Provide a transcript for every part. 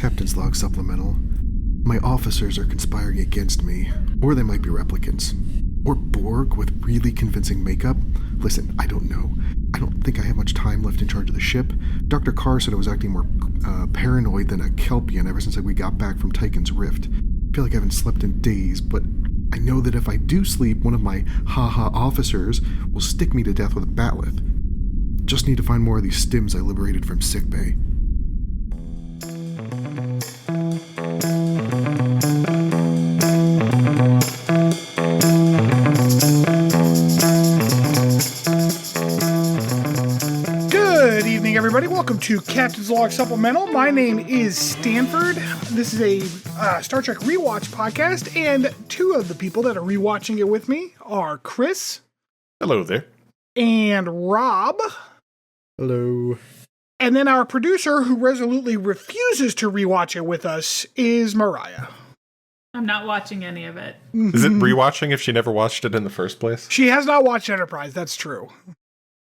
Captain's Log Supplemental. My officers are conspiring against me, or they might be replicants. Or Borg with really convincing makeup? Listen, I don't know. I don't think I have much time left in charge of the ship. Dr. Carr said I was acting more paranoid than a Kelpian ever since we got back from Tychon's Rift. I feel like I haven't slept in days, but I know that if I do sleep, one of my haha officers will stick me to death with a bat'leth. Just need to find more of these stims I liberated from sickbay. Good evening, everybody. Welcome to Captain's Log Supplemental. My name is Stanford. This is a Star Trek rewatch podcast, and two of the people that are rewatching it with me are Chris. Hello there. And Rob. Hello. And then our producer, who resolutely refuses to rewatch it with us, is Mariah. I'm not watching any of it. Is it rewatching if she never watched it in the first place? She has not watched Enterprise, that's true.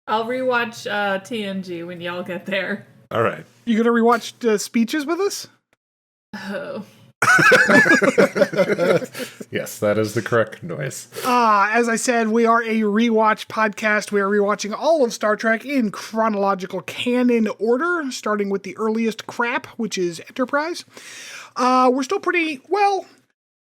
I'll rewatch TNG when y'all get there. All right. You gonna rewatch the speeches with us? Oh. Yes, that is the correct noise. As I said, we are a rewatch podcast. We are rewatching all of Star Trek in chronological canon order, starting with the earliest crap, which is Enterprise.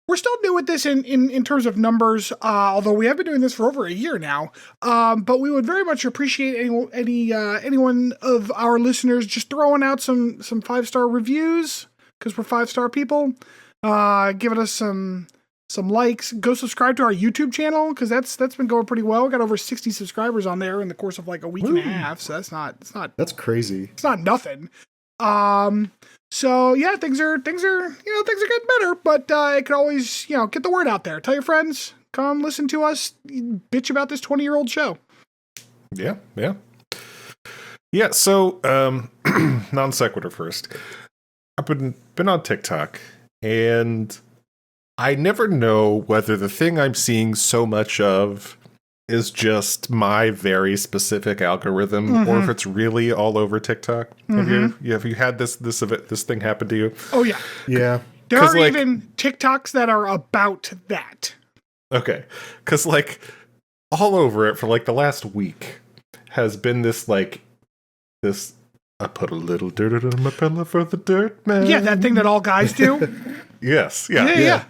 We're still new at this in terms of numbers, although we have been doing this for over a year now. But we would very much appreciate anyone of our listeners just throwing out some 5-star reviews, because we're 5-star people. Giving us some likes. Go subscribe to our YouTube channel, because that's been going pretty well. We got over 60 subscribers on there in the course of like a week and a half. So That's crazy. It's not nothing. So yeah, things are getting better, but it could always, get the word out there. Tell your friends, come listen to us bitch about this 20-year-old show. Yeah. So, non sequitur first. I've been on TikTok, and I never know whether the thing I'm seeing so much of is just my very specific algorithm, or if it's really all over TikTok. Have you had this thing happen to you? Oh yeah. Yeah. There are even TikToks that are about that. Okay. Because all over it for the last week has been this, I put a little dirt on my pillow for the dirt man. Yeah, that thing that all guys do. Yes. Yeah.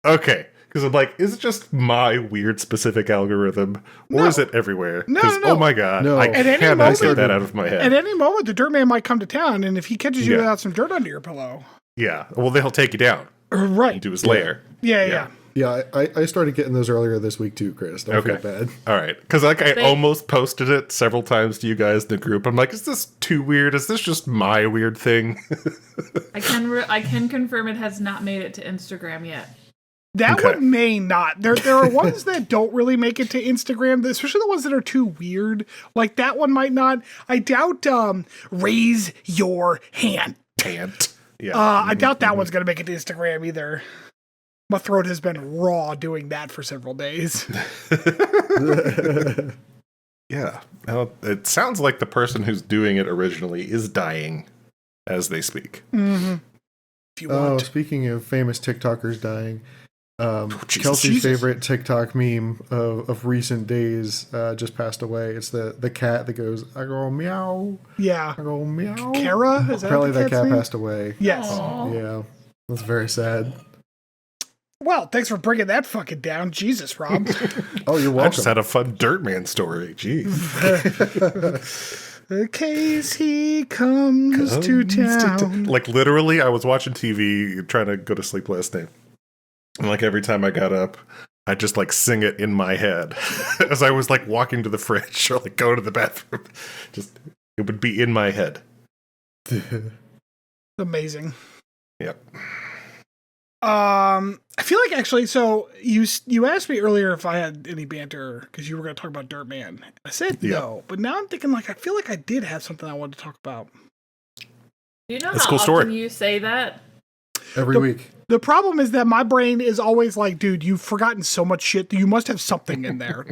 Okay. Because I'm like, is it just my weird specific algorithm, or is it everywhere? No. Oh my god, No. I cannot get that out of my head. At any moment, the dirt man might come to town, and if he catches you Yeah. without some dirt under your pillow. Yeah, well, they'll take you down Right. into his lair. Yeah. Yeah, I started getting those earlier this week too, Chris. Don't feel bad. All right. Because I almost posted it several times to you guys in the group. I'm like, is this too weird? Is this just my weird thing? I can confirm it has not made it to Instagram yet. That one may not. There are ones that don't really make it to Instagram, especially the ones that are too weird. Like that one might not. I doubt raise your hand. Yeah. I doubt that one's going to make it to Instagram either. My throat has been raw doing that for several days. Yeah. Well, it sounds like the person who's doing it originally is dying as they speak. Mm-hmm. If you want. Speaking of famous TikTokers dying, Jesus. Kelsey's favorite TikTok meme of recent days just passed away. It's the cat that goes, I go meow. Yeah. I go meow. Kara? Is that Apparently the that cat's cat name? passed away. Yes. Aww. Yeah. That's very sad. Well, thanks for bringing that fucking down. Jesus, Rob. Oh, you're welcome. I just had a fun Dirtman story. Jeez. The case he comes to town. Literally, I was watching TV trying to go to sleep last night. And every time I got up, I'd just sing it in my head as I was walking to the fridge or go to the bathroom. It would be in my head. Amazing. Yep. I feel like actually, so you asked me earlier if I had any banter because you were going to talk about Dirt Man. I said no, but now I'm thinking I feel like I did have something I wanted to talk about. Do you know That's how a cool story. often you say that? Every week. The problem is that my brain is always like, dude, you've forgotten so much shit. You must have something in there.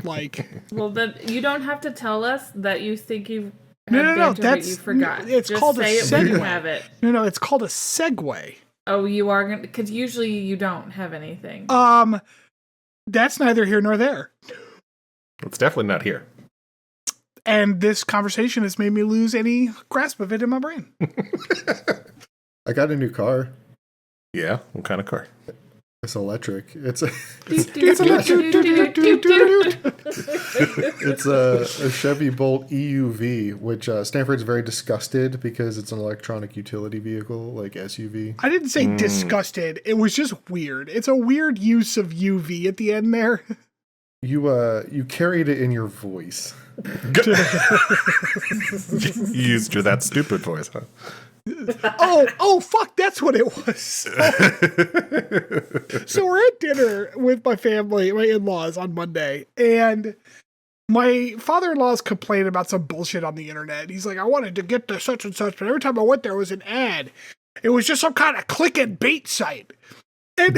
Well, then you don't have to tell us that you think you've No. That's you forgot. It's Just called say a it when you segue. have it. No, it's called a segue. Oh, you are gonna, because usually you don't have anything. That's neither here nor there. It's definitely not here. And this conversation has made me lose any grasp of it in my brain. I got a new car. Yeah, what kind of car? It's electric. It's a Chevy Bolt EUV, which Stanford's very disgusted because it's an electronic utility vehicle, like SUV. I didn't say disgusted. It was just weird. It's a weird use of UV at the end there. You carried it in your voice. You used your that stupid voice, huh? Oh, fuck, that's what it was. So we're at dinner with my family, my in-laws on Monday, and my father-in-law's complaining about some bullshit on the internet. He's like, I wanted to get to such and such, but every time I went there was an ad. It was just some kind of click and bait site. And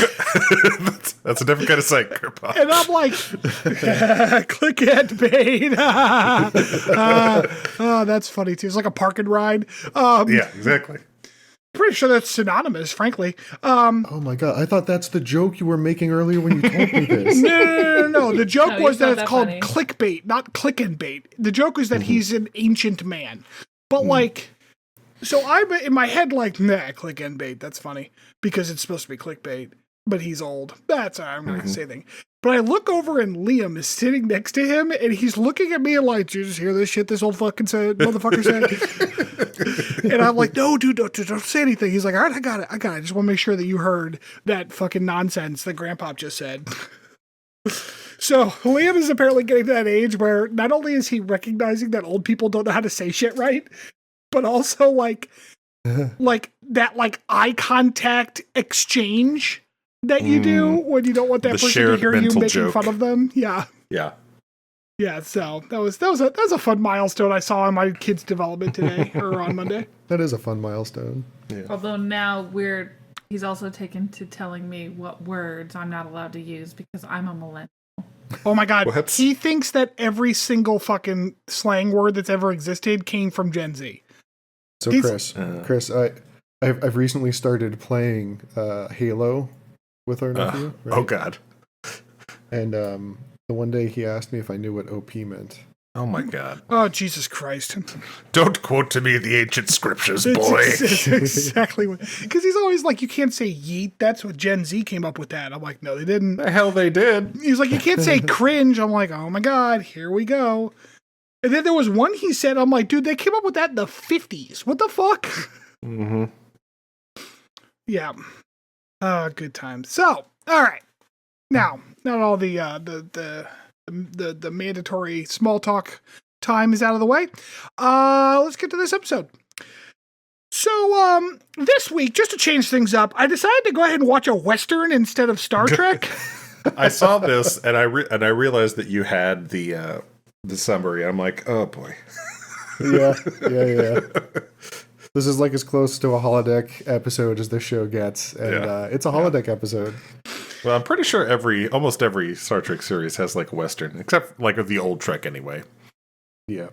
that's a different kind of site, Grandpa. And I'm like, click and bait. Oh, that's funny too. It's like a park and ride. Yeah, exactly. Pretty sure that's synonymous, frankly. Oh my god, I thought that's the joke you were making earlier when you told me this. No. The joke was that it's called funny. clickbait, not click and bait. The joke is that he's an ancient man. But like, so I'm in my head like, nah, click and bait. That's funny because it's supposed to be clickbait, but he's old. That's all right. I'm not gonna say anything. But I look over and Liam is sitting next to him and he's looking at me like, did you just hear this shit this old fucking motherfucker said? And I'm like, no, dude, don't say anything. He's like, all right, I got it. I just want to make sure that you heard that fucking nonsense that Grandpa just said. So Liam is apparently getting to that age where not only is he recognizing that old people don't know how to say shit right, but also like that like eye contact exchange that you do when you don't want that person to hear you making fun of them. Yeah. So that was a fun milestone I saw in my kid's development today or on Monday. That is a fun milestone. Yeah. Although now he's also taken to telling me what words I'm not allowed to use because I'm a millennial. Oh my god, What? he thinks that every single fucking slang word that's ever existed came from Gen Z. So Chris, I've recently started playing Halo with our nephew. Right? Oh god. And the one day he asked me if I knew what OP meant. Oh my god. Oh, Jesus Christ. Don't quote to me the ancient scriptures, boy. It's exactly what, because he's always like, you can't say yeet. That's what Gen Z came up with that. I'm like, no, they didn't. The hell they did. He's like, you can't say cringe. I'm like, oh my god, here we go. And then there was one he said, I'm like, dude, they came up with that in the 50s. What the fuck? Mm-hmm. Yeah. Good times. So, all right. Now, not all the mandatory small talk time is out of the way. Let's get to this episode. So, this week, just to change things up, I decided to go ahead and watch a Western instead of Star Trek. I saw this and I realized that you had the summary. I'm like, oh boy. Yeah. This is like as close to a holodeck episode as this show gets, and it's a holodeck episode. Well, I'm pretty sure almost every Star Trek series has like a Western, except like the old Trek anyway. Yeah.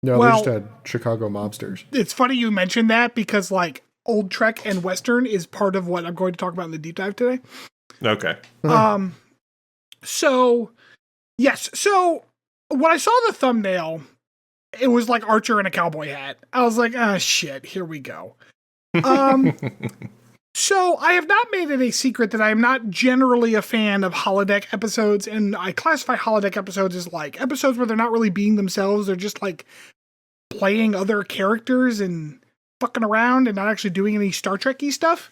No, Well, they just had Chicago mobsters. It's funny you mentioned that because, like, old Trek and Western is part of what I'm going to talk about in the deep dive today. Okay. So, yes. So, when I saw the thumbnail, it was like Archer in a cowboy hat. I was like, ah, shit, here we go. So, I have not made it a secret that I am not generally a fan of holodeck episodes, and I classify holodeck episodes as like episodes where they're not really being themselves, they're just like playing other characters and fucking around and not actually doing any Star Trek-y stuff.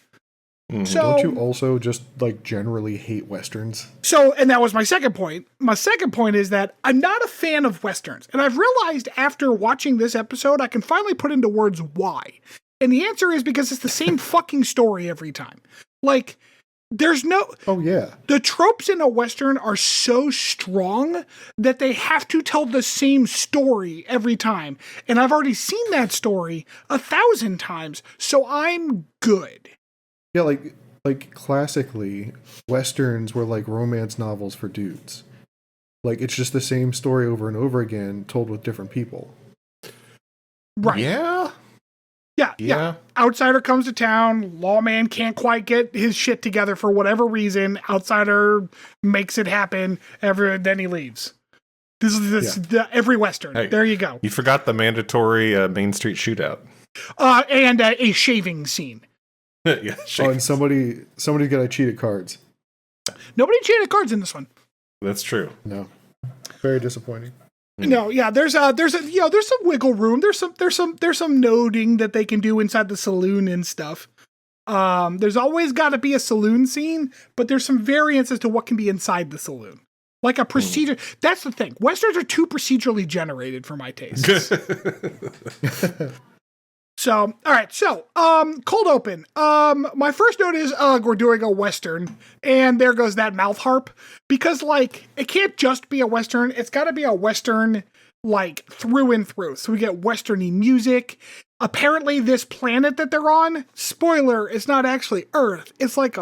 Mm-hmm. So, Don't you also just like generally hate Westerns? So, and that was my second point. My second point is that I'm not a fan of Westerns. And I've realized after watching this episode, I can finally put into words why. And the answer is because it's the same fucking story every time. Like, there's no... Oh, yeah. The tropes in a Western are so strong that they have to tell the same story every time. And I've already seen that story 1,000 times, so I'm good. Yeah, like classically, Westerns were like romance novels for dudes. Like, it's just the same story over and over again, told with different people. Right. Yeah. Outsider comes to town. Lawman can't quite get his shit together for whatever reason. Outsider makes it happen. Then he leaves. This is every Western. Hey, there you go. You forgot the mandatory Main Street shootout. And a shaving scene. Yeah, and somebody's got to cheat at cards. Nobody cheated at cards in this one. That's true. No. Very disappointing. No, yeah, there's some wiggle room. There's some noting that they can do inside the saloon and stuff. There's always got to be a saloon scene, but there's some variance as to what can be inside the saloon. Like a procedure. That's the thing. Westerns are too procedurally generated for my tastes. So, all right. So, cold open. My first note is, we're doing a Western, and there goes that mouth harp. Because, like, it can't just be a Western. It's got to be a Western, like, through and through. So we get Western-y music. Apparently, this planet that they're on, spoiler, it's not actually Earth. It's like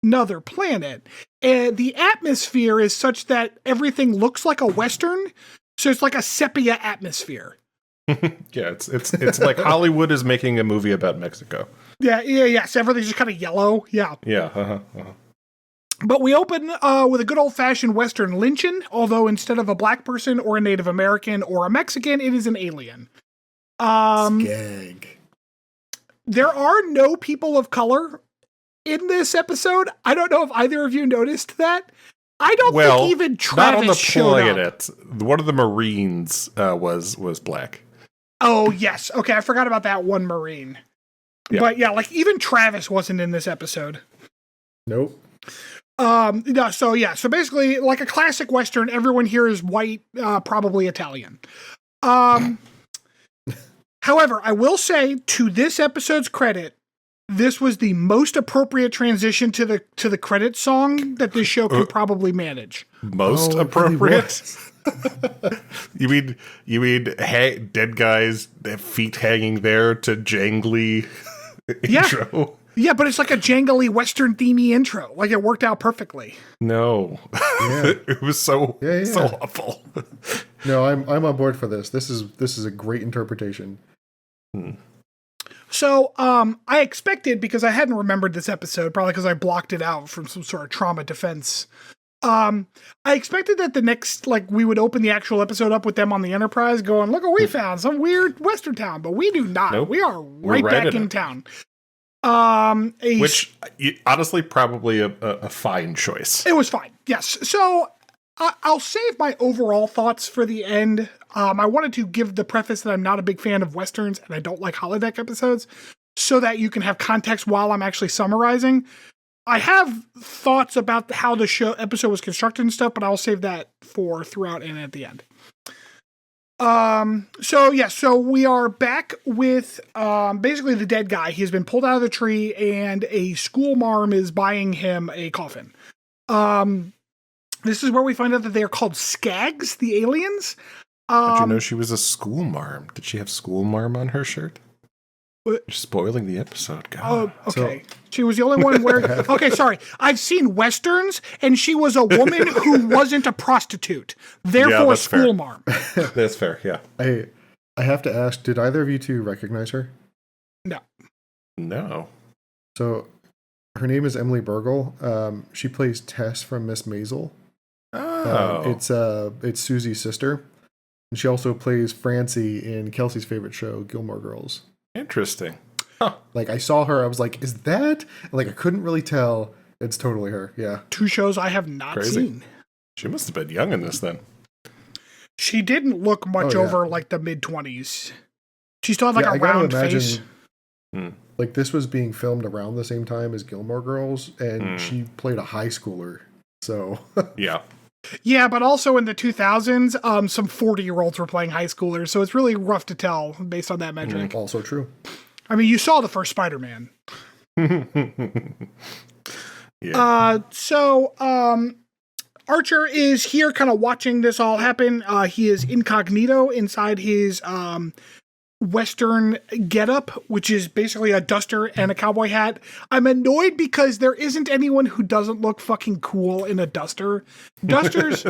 another planet. And the atmosphere is such that everything looks like a Western. So it's like a sepia atmosphere. Yeah, it's like Hollywood is making a movie about Mexico. Yeah. So everything's just kind of yellow. Yeah. Yeah. But we open with a good old-fashioned Western lynching, although instead of a black person or a Native American or a Mexican, it is an alien. Skag. There are no people of color in this episode. I don't know if either of you noticed that. I don't think even Travis not on the showed up. planet. One of the Marines was black. Oh, yes. Okay, I forgot about that one Marine. Yeah. But yeah, like even Travis wasn't in this episode. Nope. No, so basically, like a classic Western, everyone here is white, probably Italian. However, I will say, to this episode's credit, this was the most appropriate transition to the credits song that this show could probably manage. Most appropriate? You mean dead guys, their feet hanging there to jangly intro? Yeah, but it's like a jangly Western themey intro. Like it worked out perfectly. No. Yeah. It was so awful. No, I'm on board for this. This is a great interpretation. So, I expected, because I hadn't remembered this episode, probably because I blocked it out from some sort of trauma defense. I expected that the next, like, we would open the actual episode up with them on the Enterprise going, look what we found, some weird Western town, but we do not. Nope. We are right back in town. Which, honestly, probably a fine choice. It was fine, yes. So, I'll save my overall thoughts for the end. I wanted to give the preface that I'm not a big fan of Westerns and I don't like holodeck episodes, so that you can have context while I'm actually summarizing. I have thoughts about how the episode was constructed and stuff, but I'll save that for throughout and at the end. So we are back with basically the dead guy. He's been pulled out of the tree and a school marm is buying him a coffin. This is where we find out that they are called Skags, the aliens. Did you know she was a school marm? Did she have school marm on her shirt? What? You're spoiling the episode, God. Oh, okay. She was the only one wearing... Okay, sorry. I've seen Westerns, and she was a woman who wasn't a prostitute. Therefore, that's school fair. marm. That's fair, yeah. I have to ask, did either of you two recognize her? No. So, her name is Emily Burgle. She plays Tess from Miss Maisel. Oh. It's Susie's sister. And she also plays Francie in Kelsey's favorite show, Gilmore Girls. Interesting. Like, I saw her, I was like, is that? Like, I couldn't really tell. It's totally her, yeah. 2 shows I have not seen. She must have been young in this then. She didn't look much over, like, the mid-20s. She still had, like, a round face. Like, this was being filmed around the same time as Gilmore Girls, and she played a high schooler, so... Yeah. Yeah, but also in the 2000s, some 40-year-olds were playing high schoolers, so it's really rough to tell based on that metric. Also true. I mean, you saw the first Spider-Man. Yeah. Archer is here kind of watching this all happen. He is incognito inside his Western getup, which is basically a duster and a cowboy hat. I'm annoyed because there isn't anyone who doesn't look fucking cool in a duster. Dusters,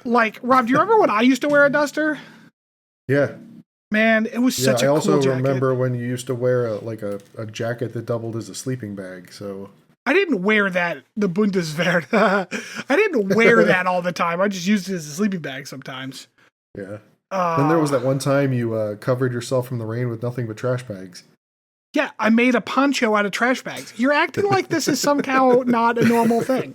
like, Rob, do you remember when I used to wear a duster? Yeah. Man, it was such I a also cool jacket. remember when you used to wear a jacket that doubled as a sleeping bag. So I didn't wear that, the Bundeswehr. I didn't wear that all the time. I just used it as a sleeping bag sometimes. yeah. Then there was that one time you covered yourself from the rain with nothing but trash bags. Yeah, I made a poncho out of trash bags. You're acting like this is somehow not a normal thing.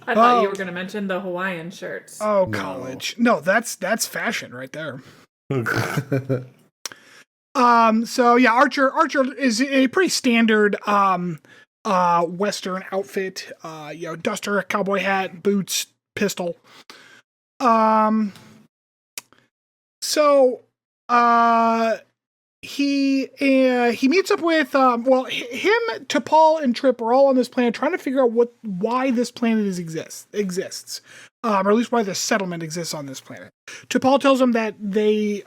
I thought you were going to mention the Hawaiian shirts. Oh, college. No, that's fashion right there. So yeah, Archer is a pretty standard Western outfit. Duster, cowboy hat, boots, pistol. He meets up with him, T'Pol, and Trip are all on this planet trying to figure out why this planet exists, or at least why this settlement exists on this planet. T'Pol tells them that they,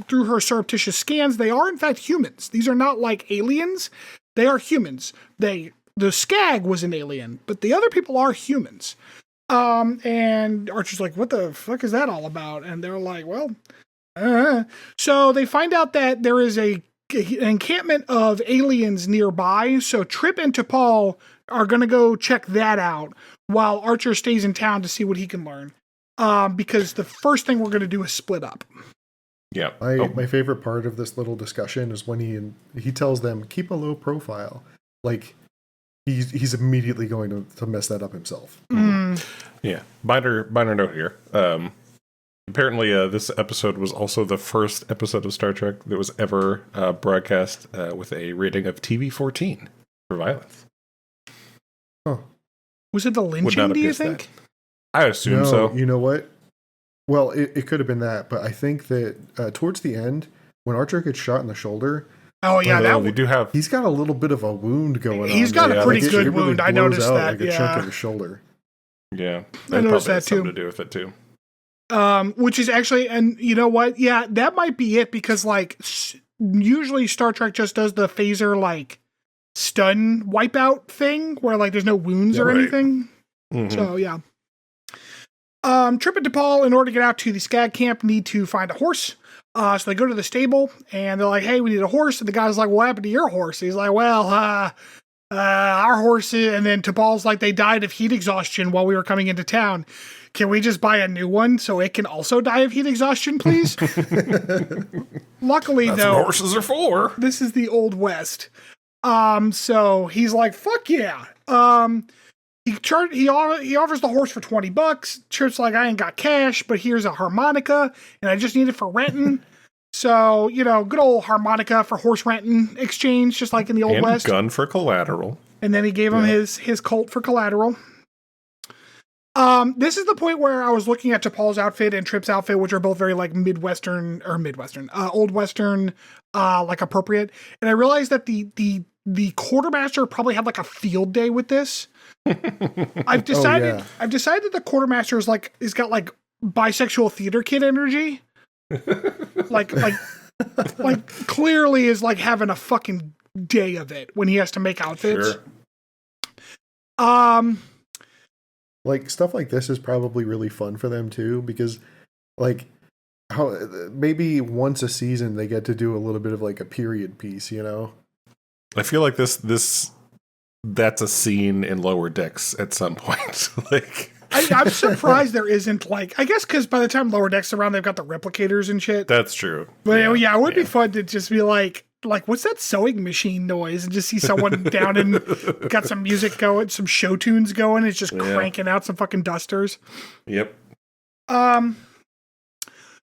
through her surreptitious scans, they are in fact humans. These are not like aliens; they are humans. The Skag was an alien, but the other people are humans. And Archer's like, "What the fuck is that all about?" And they're like, "Well." So they find out that there is an encampment of aliens nearby. So Trip and T'Pol are going to go check that out while Archer stays in town to see what he can learn. Because the first thing we're going to do is split up. Yeah. My favorite part of this little discussion is when he tells them, keep a low profile. Like, he's immediately going to mess that up himself. Yeah. Minor note here. Apparently, this episode was also the first episode of Star Trek that was ever broadcast with a rating of TV-14 for violence. Huh. Was it the lynching, do you think? That. I assume so. You know what? Well, it could have been that, but I think that towards the end, when Archer gets shot in the shoulder... Oh, yeah, we do have... He's got a little bit of a wound going on. He's got a pretty good it really wound. I noticed out that, like a chunk of his shoulder. Yeah. I noticed that, has too. Something to do with it, too. Which is actually, and you know what? Yeah, that might be it because like usually Star Trek just does the phaser like stun wipeout thing where like there's no wounds or anything. Mm-hmm. So yeah. Trip and T'Pol, in order to get out to the Skag camp, need to find a horse. So they go to the stable and they're like, "Hey, we need a horse." And the guy's like, "What happened to your horse?" He's like, "Well, our horses," and then T'Pol's like, "They died of heat exhaustion while we were coming into town. Can we just buy a new one so it can also die of heat exhaustion, please?" Luckily, That's though, what horses are for. This is the Old West. So he's like, "Fuck yeah." He offers the horse for $20. Trip's like, "I ain't got cash, but here's a harmonica, and I just need it for renting." So, good old harmonica for horse renting exchange, just like in the Old West. Gun for collateral. And then he gave him his Colt for collateral. This is the point where I was looking at T'Pol's outfit and Trip's outfit, which are both very like Old Western, like appropriate. And I realized that the quartermaster probably had like a field day with this. I've decided the quartermaster is got like bisexual theater kid energy. like clearly is like having a fucking day of it when he has to make outfits. Sure. Like stuff like this is probably really fun for them too, because like how maybe once a season they get to do a little bit of like a period piece, I feel like that's a scene in Lower Decks at some point. Like I'm surprised there isn't like, I guess because by the time Lower Decks around, they've got the replicators and shit. That's true. But it would be fun to just be like, what's that sewing machine noise? And just see someone down and got some music going, some show tunes going. It's just cranking out some fucking dusters. Yep.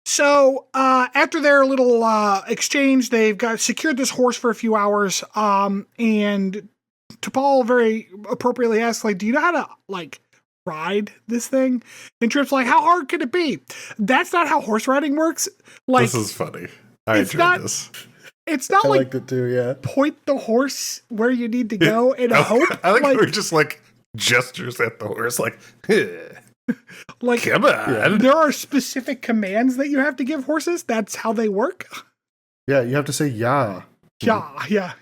So after their little exchange, they've secured this horse for a few hours. And T'Pol very appropriately asks, like, "Do you know how to like ride this thing?" And Trip's like, "How hard could it be?" That's not how horse riding works. Like, this is funny. I enjoyed this. It's not I like liked it too, yeah. Point the horse where you need to go and hope. I think we're just like gestures at the horse, like, like, come on. There are specific commands that you have to give horses. That's how they work. Yeah, you have to say yeah. Yeah.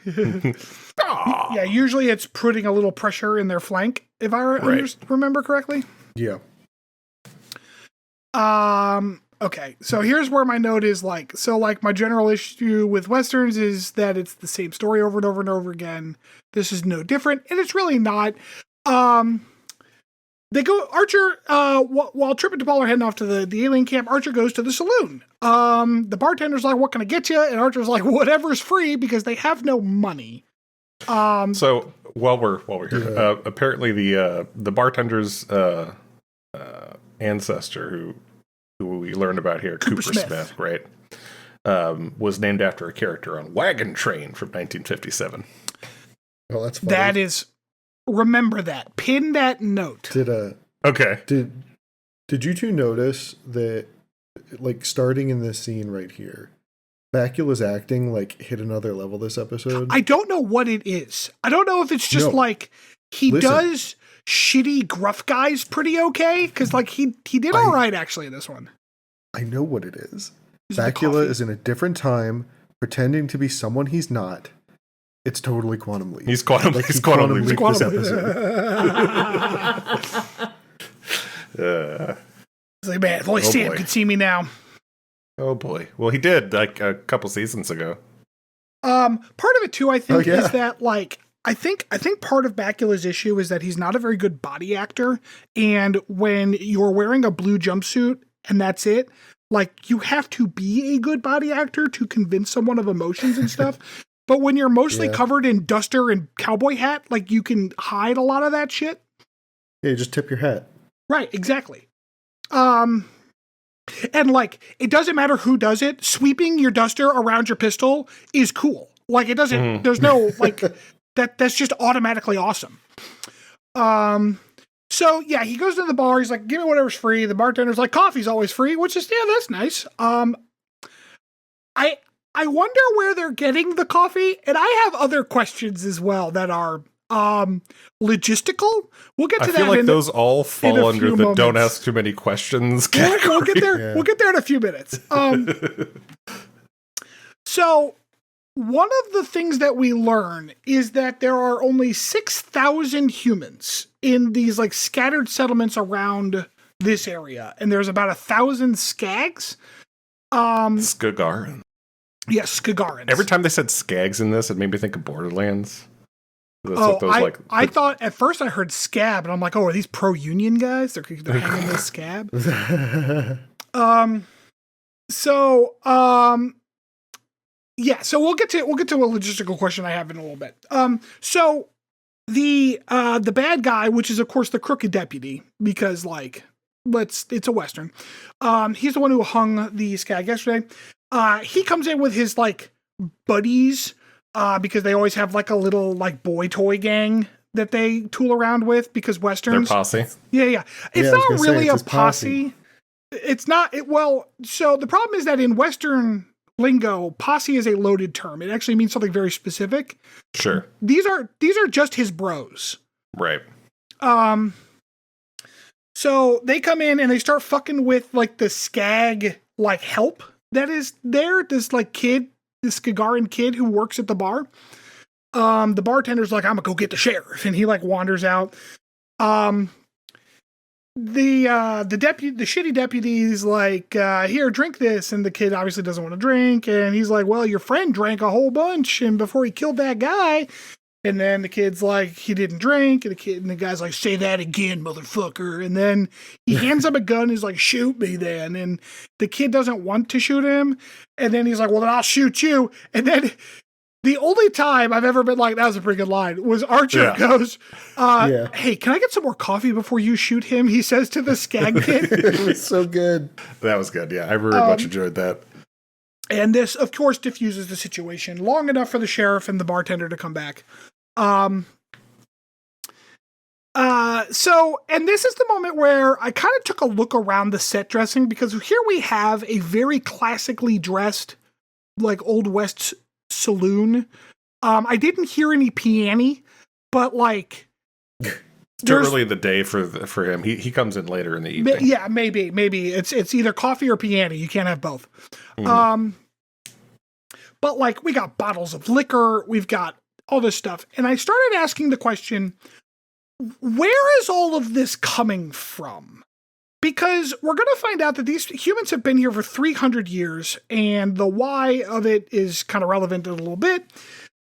Yeah, usually it's putting a little pressure in their flank, if I remember correctly. Yeah. Okay, so here's where my note is like, so like my general issue with Westerns is that it's the same story over and over and over again. This is no different, and it's really not. They go, Archer, while Trip and T'Pol are heading off to the alien camp, Archer goes to the saloon. The bartender's like, what can I get you? And Archer's like, whatever's free, because they have no money. So while we're here, apparently the bartender's ancestor, who we learned about here, Cooper Smith, right, was named after a character on Wagon Train from 1957. Oh, that's funny. That is, remember that. Pin that note. Okay. Did you two notice that, like, starting in this scene right here, Bakula's acting like hit another level this episode? I don't know what it is. I don't know if it's just like he does shitty gruff guys pretty okay, because like he did all right actually in this one. I know what it is. Bakula is in a different time, pretending to be someone he's not. It's totally Quantum Leap. He's Quantum Leap. He's Quantum Leap this episode. It's like, man, if only Sam could see me now. Oh boy. Well, he did like a couple seasons ago. Part of it too, I think, is that like I think part of Bakula's issue is that he's not a very good body actor, and when you're wearing a blue jumpsuit and that's it, like you have to be a good body actor to convince someone of emotions and stuff. But when you're mostly covered in duster and cowboy hat, like you can hide a lot of that shit. Yeah, you just tip your hat. Right, exactly. And like, it doesn't matter who does it. Sweeping your duster around your pistol is cool. Like, it doesn't, there's no, like, that's just automatically awesome. So yeah, he goes to the bar. He's like, give me whatever's free. The bartender's like, coffee's always free, which is, yeah, that's nice. I wonder where they're getting the coffee, and I have other questions as well that are logistical. We'll get to that. I feel like those all fall under the moments. Don't ask too many questions category. We'll get there. Yeah. We'll get there in a few minutes. So one of the things that we learn is that there are only 6,000 humans in these like scattered settlements around this area, and there's about 1,000 skags. Skagaran. Yes, Skagarans. Every time they said skags in this, it made me think of Borderlands. I thought at first I heard scab, and I'm like, oh, are these pro-union guys? They're hanging this scab. Yeah. So we'll get to a logistical question I have in a little bit. So the bad guy, which is of course the crooked deputy, because like it's a Western. He's the one who hung the skag yesterday. He comes in with his like buddies, because they always have like a little like boy toy gang that they tool around with, because Westerns. Their posse. Yeah. It's not really a posse. It's not. So the problem is that in Western lingo, posse is a loaded term. It actually means something very specific. Sure. These are just his bros. Right. So they come in and they start fucking with like the skag like help that is there. This like kid, this Gagarin kid who works at the bar. The bartender's like, I'm gonna go get the sheriff, and he like wanders out. The shitty deputy's like, here, drink this, and the kid obviously doesn't want to drink, and he's like, well, your friend drank a whole bunch, and before he killed that guy. And then the kid's like, he didn't drink, and the guy's like, say that again, motherfucker. And then he hands him a gun and he's like, shoot me then. And the kid doesn't want to shoot him. And then he's like, well, then I'll shoot you. And then the only time I've ever been like, that was a pretty good line, was Archer goes, hey, can I get some more coffee before you shoot him? He says to the skag kid. It was so good. That was good. Yeah, I very much enjoyed that. And this, of course, diffuses the situation long enough for the sheriff and the bartender to come back. And this is the moment where I kind of took a look around the set dressing, because here we have a very classically dressed, like Old West saloon. I didn't hear any piano, but like, it's too early in the day for him. He comes in later in the evening. Yeah, maybe it's either coffee or piano. You can't have both. But like, we got bottles of liquor, we've got all this stuff. And I started asking the question, where is all of this coming from? because we're going to find out that these humans have been here for 300 years, and the why of it is kind of relevant in a little bit.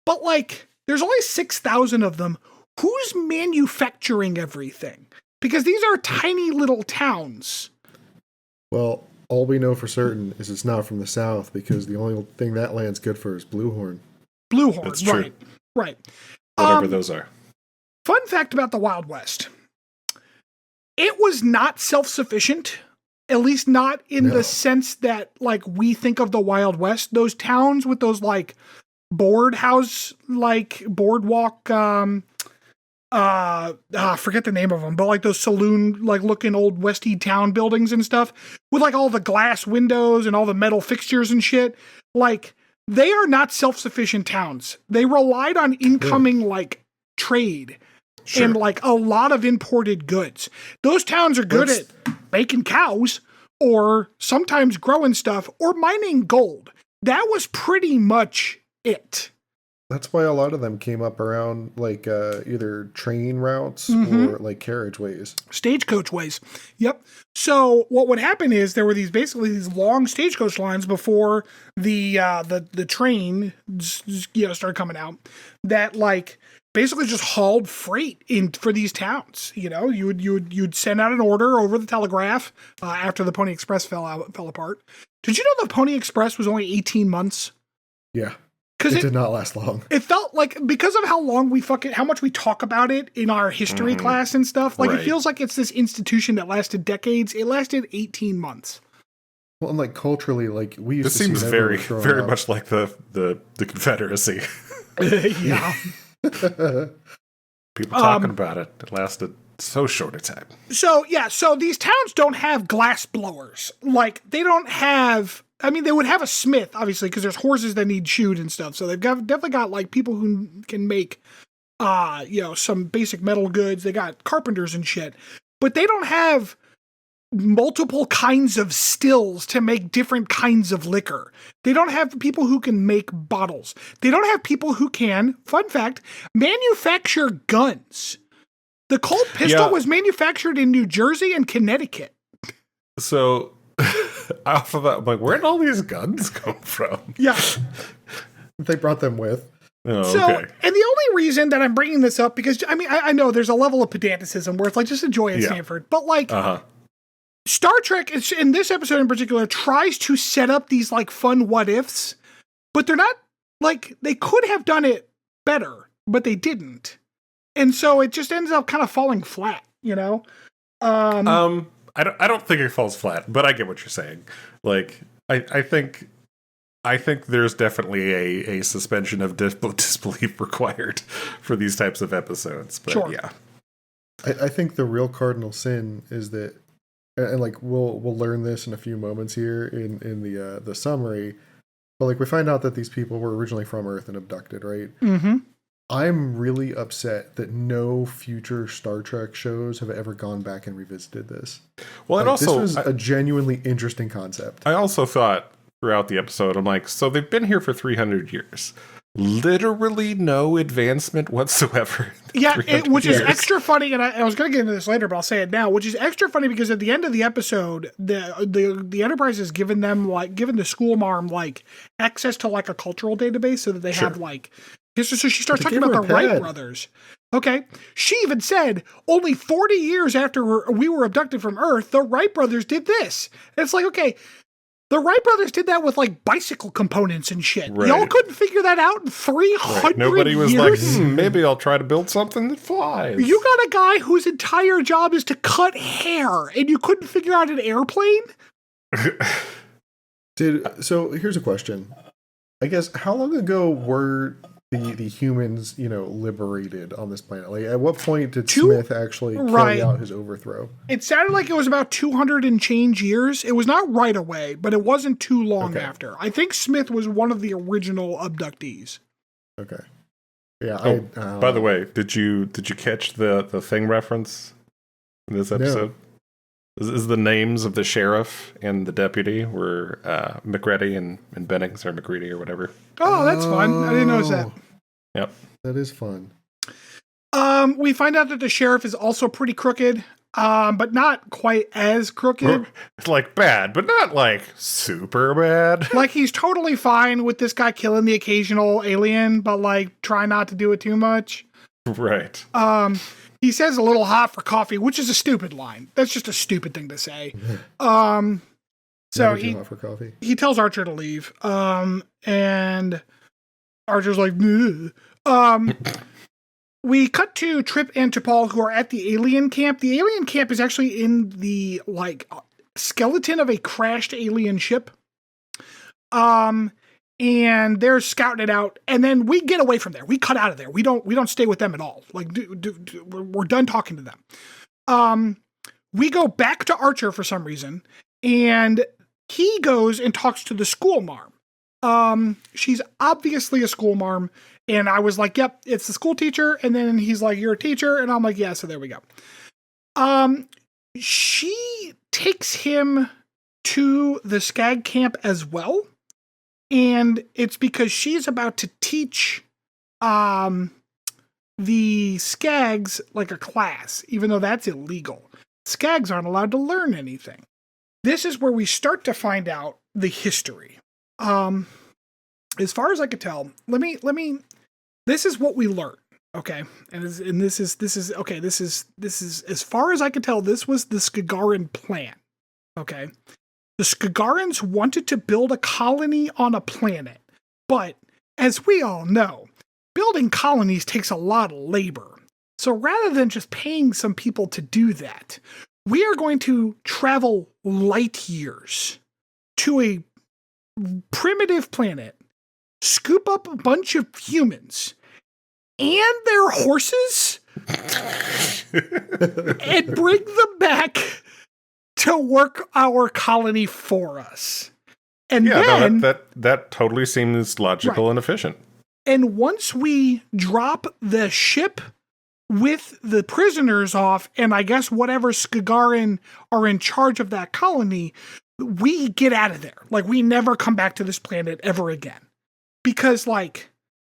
But, like, there's only 6,000 of them. Who's manufacturing everything? Because these are tiny little towns. Well, all we know for certain is it's not from the south, because the only thing that land's good for is Bluehorn. Bluehorn, That's true. Right. Whatever those are. Fun fact about the Wild West. It was not self-sufficient, at least not in the sense that, like, we think of the Wild West. Those towns with those, like, boardwalk, forget the name of them, but like those saloon, like looking old Westy town buildings and stuff with like all the glass windows and all the metal fixtures and shit. Like, they are not self-sufficient towns. They relied on incoming like trade and like a lot of imported goods. Those towns are good at making cows or sometimes growing stuff or mining gold. That was pretty much it. That's why a lot of them came up around like either train routes or like carriageways. Stagecoach ways. Yep. So what would happen is there were these long stagecoach lines before the train started coming out that like basically just hauled freight in for these towns. You know, you'd send out an order over the telegraph after the Pony Express fell apart. Did you know the Pony Express was only 18 months? Yeah. It did not last long. It felt like, because of how much we talk about it in our history class and stuff, like it feels like it's this institution that lasted decades. It lasted 18 months. Well, and like culturally, like we used this to seems see very, very much like the Confederacy. Yeah. People talking about it. It lasted so short a time. So these towns don't have glass blowers. Like, they don't have... I mean, they would have a smith, obviously, because there's horses that need shoed and stuff. So they've definitely got, like, people who can make, some basic metal goods. They got carpenters and shit. But they don't have multiple kinds of stills to make different kinds of liquor. They don't have people who can make bottles. They don't have people who can, fun fact, manufacture guns. The Colt pistol was manufactured in New Jersey and Connecticut. So... off of that, I'm like, where'd all these guns come from? Yeah. They brought them with. And the only reason that I'm bringing this up, because, I mean, I know there's a level of pedanticism where it's like, just enjoy it, Stanford. But, like, Star Trek, in this episode in particular, tries to set up these, like, fun what-ifs, but they're not, like, they could have done it better, but they didn't. And so it just ends up kind of falling flat, you know? I don't think it falls flat, but I get what you're saying. Like, I think there's definitely a suspension of disbelief required for these types of episodes. But yeah, I think the real cardinal sin is that, and like we'll learn this in a few moments here in the summary. But like we find out that these people were originally from Earth and abducted, right? Mm-hmm. I'm really upset that no future Star Trek shows have ever gone back and revisited this. Well, and also, this was a genuinely interesting concept. I also thought throughout the episode, I'm like, so they've been here for 300 years. Literally no advancement whatsoever. Yeah, which is extra funny, and I was going to get into this later, but I'll say it now, which is extra funny because at the end of the episode, the Enterprise has given the school marm like access to like a cultural database so that they have like history. So she starts talking about the Wright brothers. Okay. She even said only 40 years after we were abducted from Earth, the Wright brothers did this. And it's like, okay, the Wright brothers did that with like bicycle components and shit. Right. Y'all couldn't figure that out in 300 years. Nobody was like, maybe I'll try to build something that flies. You got a guy whose entire job is to cut hair, and you couldn't figure out an airplane? So here's a question. I guess, how long ago were the humans, liberated on this planet? Like, at what point did Smith actually carry out his overthrow? It sounded like it was about 200 and change years. It was not right away, but it wasn't too long after. I think Smith was one of the original abductees. Okay. Yeah. By the way, did you catch the thing reference in this episode? No. Is the names of the sheriff and the deputy were McReady and Bennings, or McReady or whatever. Oh, that's fun. I didn't notice that. Yep. That is fun. We find out that the sheriff is also pretty crooked. but not quite as crooked. It's like bad, but not like super bad. Like he's totally fine with this guy killing the occasional alien, but like try not to do it too much. Right. He says a little hot for coffee, which is a stupid line. That's just a stupid thing to say. So Never too hot for coffee. he tells Archer to leave. And Archer's like, we cut to Trip and T'Pol, who are at the alien camp. The alien camp is actually in the like skeleton of a crashed alien ship. And they're scouting it out, and then we get away from there. We cut out of there. We don't stay with them at all. Like we're done talking to them. We go back to Archer for some reason, and he goes and talks to the school marm. She's obviously a school marm, and I was like, "Yep, it's the school teacher." And then he's like, "You're a teacher," and I'm like, "Yeah." So there we go. She takes him to the Skag camp as well. And it's because she's about to teach the Skags like a class, even though that's illegal. Skags aren't allowed to learn anything. This is where we start to find out the history. As far as I could tell, let me. This is what we learn, okay? And this is okay. This is as far as I could tell. This was the Skagaran plan, okay? The Skagarans wanted to build a colony on a planet, but as we all know, building colonies takes a lot of labor. So rather than just paying some people to do that, we are going to travel light years to a primitive planet, scoop up a bunch of humans and their horses, and bring them back to work our colony for us. And then that totally seems logical and efficient. And once we drop the ship with the prisoners off, and I guess whatever Skagaran are in charge of that colony, we get out of there. Like, we never come back to this planet ever again. Because, like,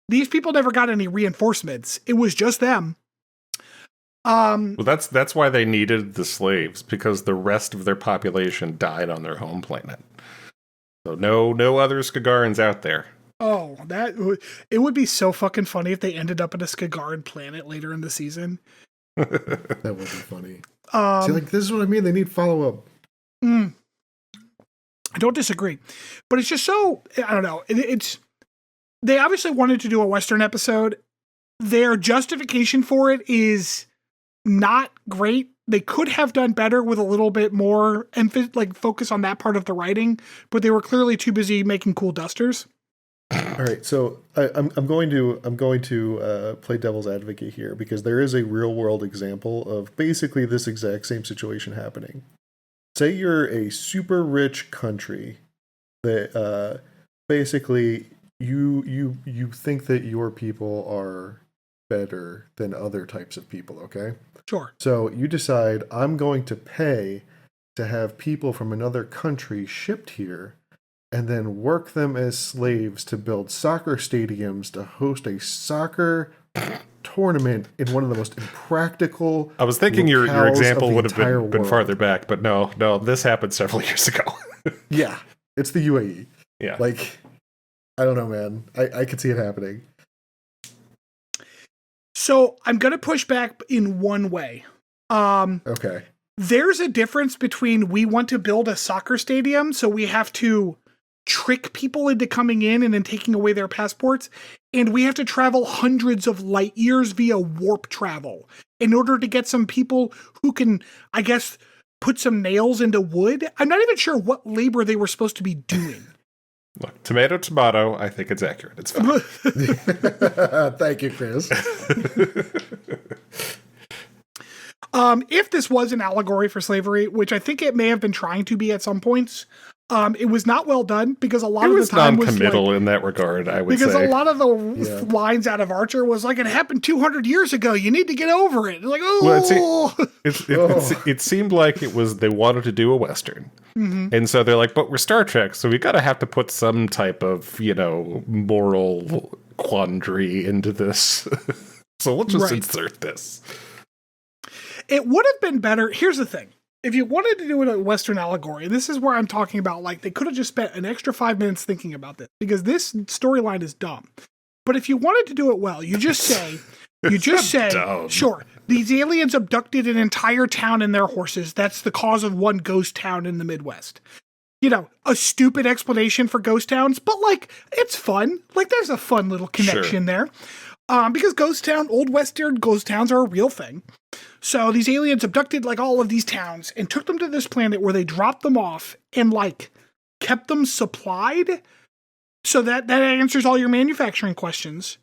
these people never got any reinforcements. It was just them. Well, that's why they needed the slaves, because the rest of their population died on their home planet. So no other Skagarans out there. Oh, it would be so fucking funny if they ended up at a Skagaran planet later in the season. That would be funny. See, like, this is what I mean. They need follow-up. I don't disagree, but it's just so, I don't know. They obviously wanted to do a Western episode. Their justification for it is not great. They could have done better with a little bit more focus on that part of the writing, but they were clearly too busy making cool dusters. All right, so I'm going to play devil's advocate here, because there is a real world example of basically this exact same situation happening. Say you're a super rich country that basically you think that your people are better than other types of people, okay? Sure. So you decide, I'm going to pay to have people from another country shipped here and then work them as slaves to build soccer stadiums to host a soccer tournament in one of the most impractical. I was thinking your example would have been world. farther back, but no, this happened several years ago. Yeah, it's the UAE. Yeah. Like, I don't know, man. I could see it happening. So I'm going to push back in one way. Okay. There's a difference between we want to build a soccer stadium, so we have to trick people into coming in and then taking away their passports, and we have to travel hundreds of light years via warp travel in order to get some people who can, I guess, put some nails into wood. I'm not even sure what labor they were supposed to be doing. Look, tomato, I think it's accurate. It's fine. Thank you, Chris. If this was an allegory for slavery, which I think it may have been trying to be at some points, it was not well done, because a lot of the time was non-committal like, in that regard, I would say. Because a lot of the lines out of Archer was like, it happened 200 years ago. You need to get over it. It's like, oh. Well, it seemed like they wanted to do a Western. Mm-hmm. And so they're like, but we're Star Trek, so we got to have to put some type of, moral quandary into this. So we'll just insert this. It would have been better. Here's the thing. If you wanted to do it a Western allegory, and this is where I'm talking about, like, they could have just spent an extra 5 minutes thinking about this, because this storyline is dumb. But if you wanted to do it well, you just say, dumb. sure, these aliens abducted an entire town and their horses. That's the cause of one ghost town in the Midwest. You know, a stupid explanation for ghost towns, but, like, it's fun. Like, there's a fun little connection there. Because old Western ghost towns are a real thing. So these aliens abducted, like, all of these towns and took them to this planet where they dropped them off and, like, kept them supplied. So that answers all your manufacturing questions.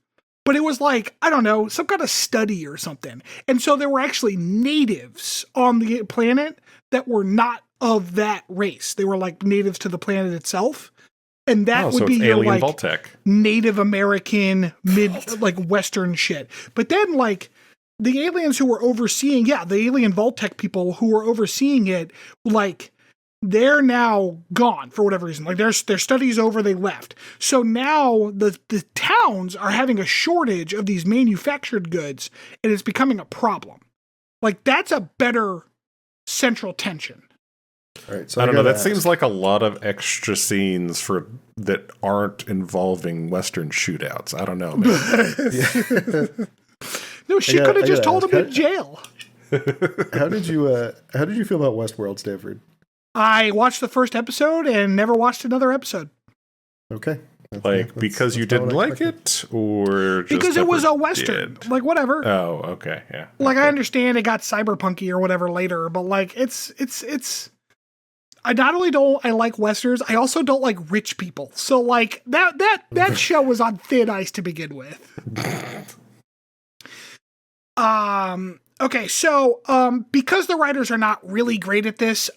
But it was like, I don't know, some kind of study or something. And so there were actually natives on the planet that were not of that race. They were, like, natives to the planet itself. And that would be your, alien like, Voltec. Native American, like, Western shit. But then, like, the aliens who were overseeing, the alien Voltec people who were overseeing it, like, they're now gone for whatever reason. Like, their study's over, they left. So now the towns are having a shortage of these manufactured goods, and it's becoming a problem. Like, that's a better central tension. All right, so I don't know. That ask. seems like a lot of extra scenes that aren't involving Western shootouts. I don't know, man. No, she could have just told him in jail. How did you feel about Westworld, Stanford? I watched the first episode and never watched another episode. Okay. Because you didn't like it, or just because it was a Western. did? Like, whatever. Oh, okay, yeah. Like, I understand it got cyberpunky or whatever later, but, like, it's. I not only don't I like Westerns, I also don't like rich people. So, like, that show was on thin ice to begin with. Okay, so because the writers are not really great at this,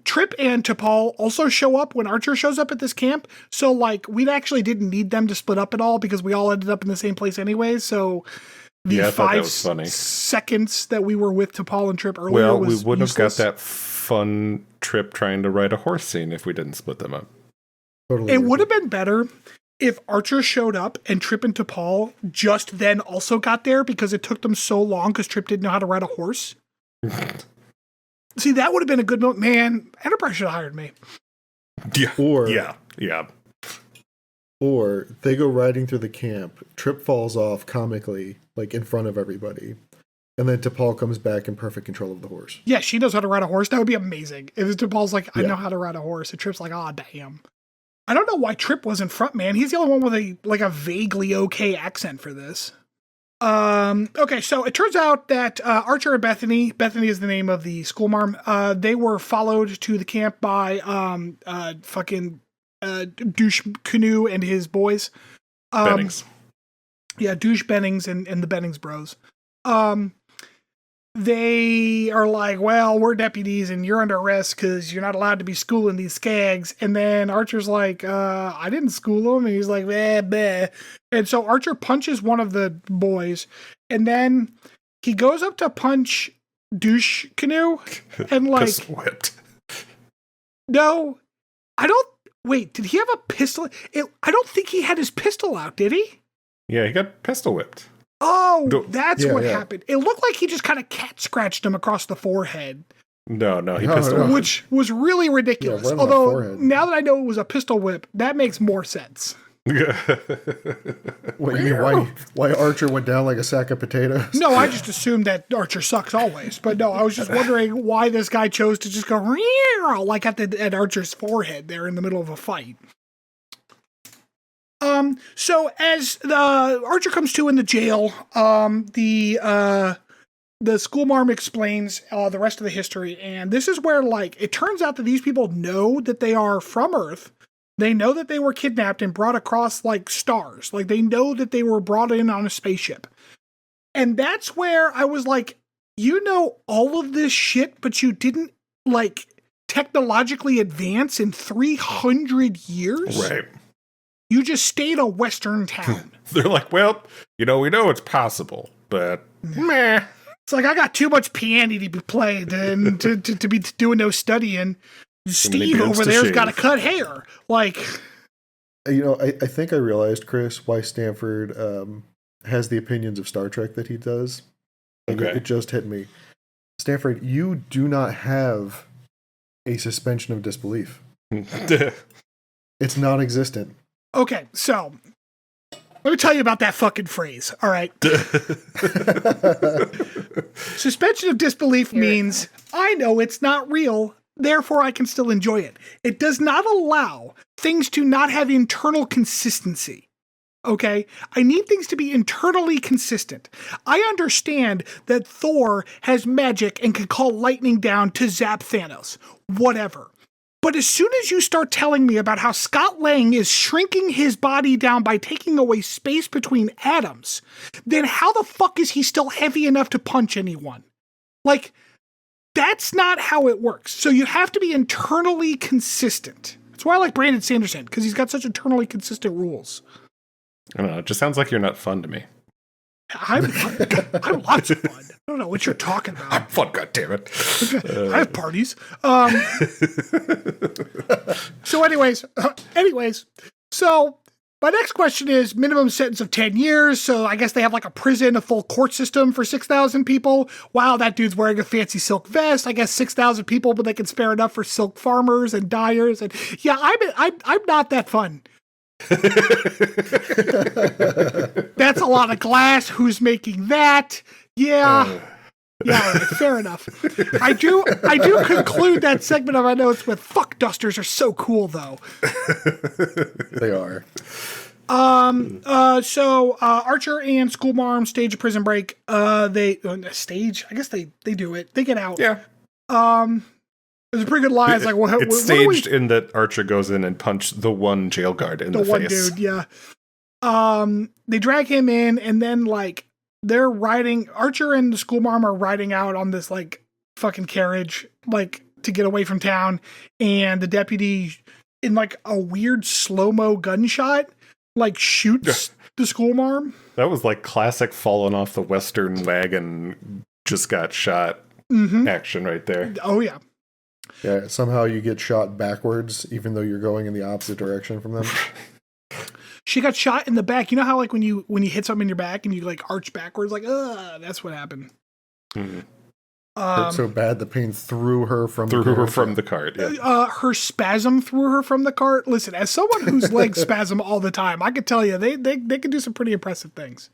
Trip and T'Pol also show up when Archer shows up at this camp. So, like, we actually didn't need them to split up at all because we all ended up in the same place anyway. So the 5 seconds that we were with T'Pol and Trip earlier was we wouldn't useless. have got that fun Trip trying to ride a horse scene if we didn't split them up. Totally It would have been better if Archer showed up and Trip and T'Pol just then also got there because it took them so long because Trip didn't know how to ride a horse. See, that would have been a good moment. Man, Enterprise should have hired me. Yeah. Or they go riding through the camp, Trip falls off comically, like, in front of everybody. And then T'Pol comes back in perfect control of the horse. Yeah, she knows how to ride a horse. That would be amazing. If T'Pol's like, I know how to ride a horse, and Trip's like, oh, damn. I don't know why Trip wasn't front man. He's the only one with a vaguely okay accent for this. Okay, so it turns out that Archer and Bethany is the name of the schoolmarm, they were followed to the camp by Douche Canoe and his boys. Bennings. Yeah, Douche Bennings and the Bennings bros. They are like, well, we're deputies and you're under arrest because you're not allowed to be schooling these skags. And then Archer's like, I didn't school them. And he's like, bleh, bleh. And so Archer punches one of the boys. And then he goes up to punch Douche Canoe. And, like, whipped. No, I don't. Wait, did he have a pistol? I don't think he had his pistol out, did he? Yeah, he got pistol whipped. Oh, that's what yeah. happened. It looked like he just kind of cat scratched him across the forehead. No, he pistol whipped. Which was really ridiculous. right on the Although, forehead. now that I know it was a pistol whip, that makes more sense. What, you mean why Archer went down like a sack of potatoes? No, I just assumed that Archer sucks always. But no, I was just wondering why this guy chose to just go like at Archer's forehead there in the middle of a fight. So as the Archer comes to in the jail, the schoolmarm explains the rest of the history, and this is where, like, it turns out that these people know that they are from Earth. They know that they were kidnapped and brought across, like, stars. Like, they know that they were brought in on a spaceship. And that's where I was like, you know all of this shit, but you didn't, like, technologically advance in 300 years? Right. You just stayed a Western town. They're like, well, we know it's possible, but meh. It's like, I got too much piano to be played and to be doing no studying. Steve over there's got to cut hair. Like, I think I realized, Chris, why Stanford has the opinions of Star Trek that he does. Like, Okay. it just hit me. Stanford, you do not have a suspension of disbelief. It's non-existent. Okay, so let me tell you about that fucking phrase. All right. Suspension of disbelief means I know it's not real, therefore I can still enjoy it. It does not allow things to not have internal consistency. Okay? I need things to be internally consistent. I understand that Thor has magic and can call lightning down to zap Thanos. Whatever. But as soon as you start telling me about how Scott Lang is shrinking his body down by taking away space between atoms, then how the fuck is he still heavy enough to punch anyone? Like, that's not how it works. So you have to be internally consistent. That's why I like Brandon Sanderson, because he's got such internally consistent rules. I don't know. It just sounds like you're not fun to me. I'm lots of fun. I don't know what you're talking about. I'm fun, goddammit. I have parties. So anyways, so my next question is minimum sentence of 10 years. So I guess they have like a prison, a full court system for 6,000 people. Wow, that dude's wearing a fancy silk vest. I guess 6,000 people, but they can spare enough for silk farmers and dyers. And yeah, I'm not that fun. That's a lot of glass. Who's making that? Yeah. Yeah, right, fair enough. I do conclude that segment of my notes with fuck dusters are so cool though. They are. So Archer and Schoolmarm stage a prison break. They stage. I guess they do it. They get out. Yeah. There's a pretty good line. It's like, well, it's staged in that Archer goes in and punched the one jail guard in the face. The one dude, yeah. They drag him in, and then like they're riding. Archer and the Schoolmarm are riding out on this like fucking carriage, like to get away from town. And the deputy, in like a weird slow-mo gunshot, like shoots the Schoolmarm. That was like classic falling off the Western wagon, just got shot action right there. Oh yeah. Yeah, somehow you get shot backwards, even though you're going in the opposite direction from them. She got shot in the back. You know how like when you hit something in your back and you like arch backwards, like that's what happened. Mm-hmm. Hurt so bad the pain threw her from the cart. Yeah. Her spasm threw her from the cart. Listen, as someone whose legs spasm all the time, I could tell you they can do some pretty impressive things.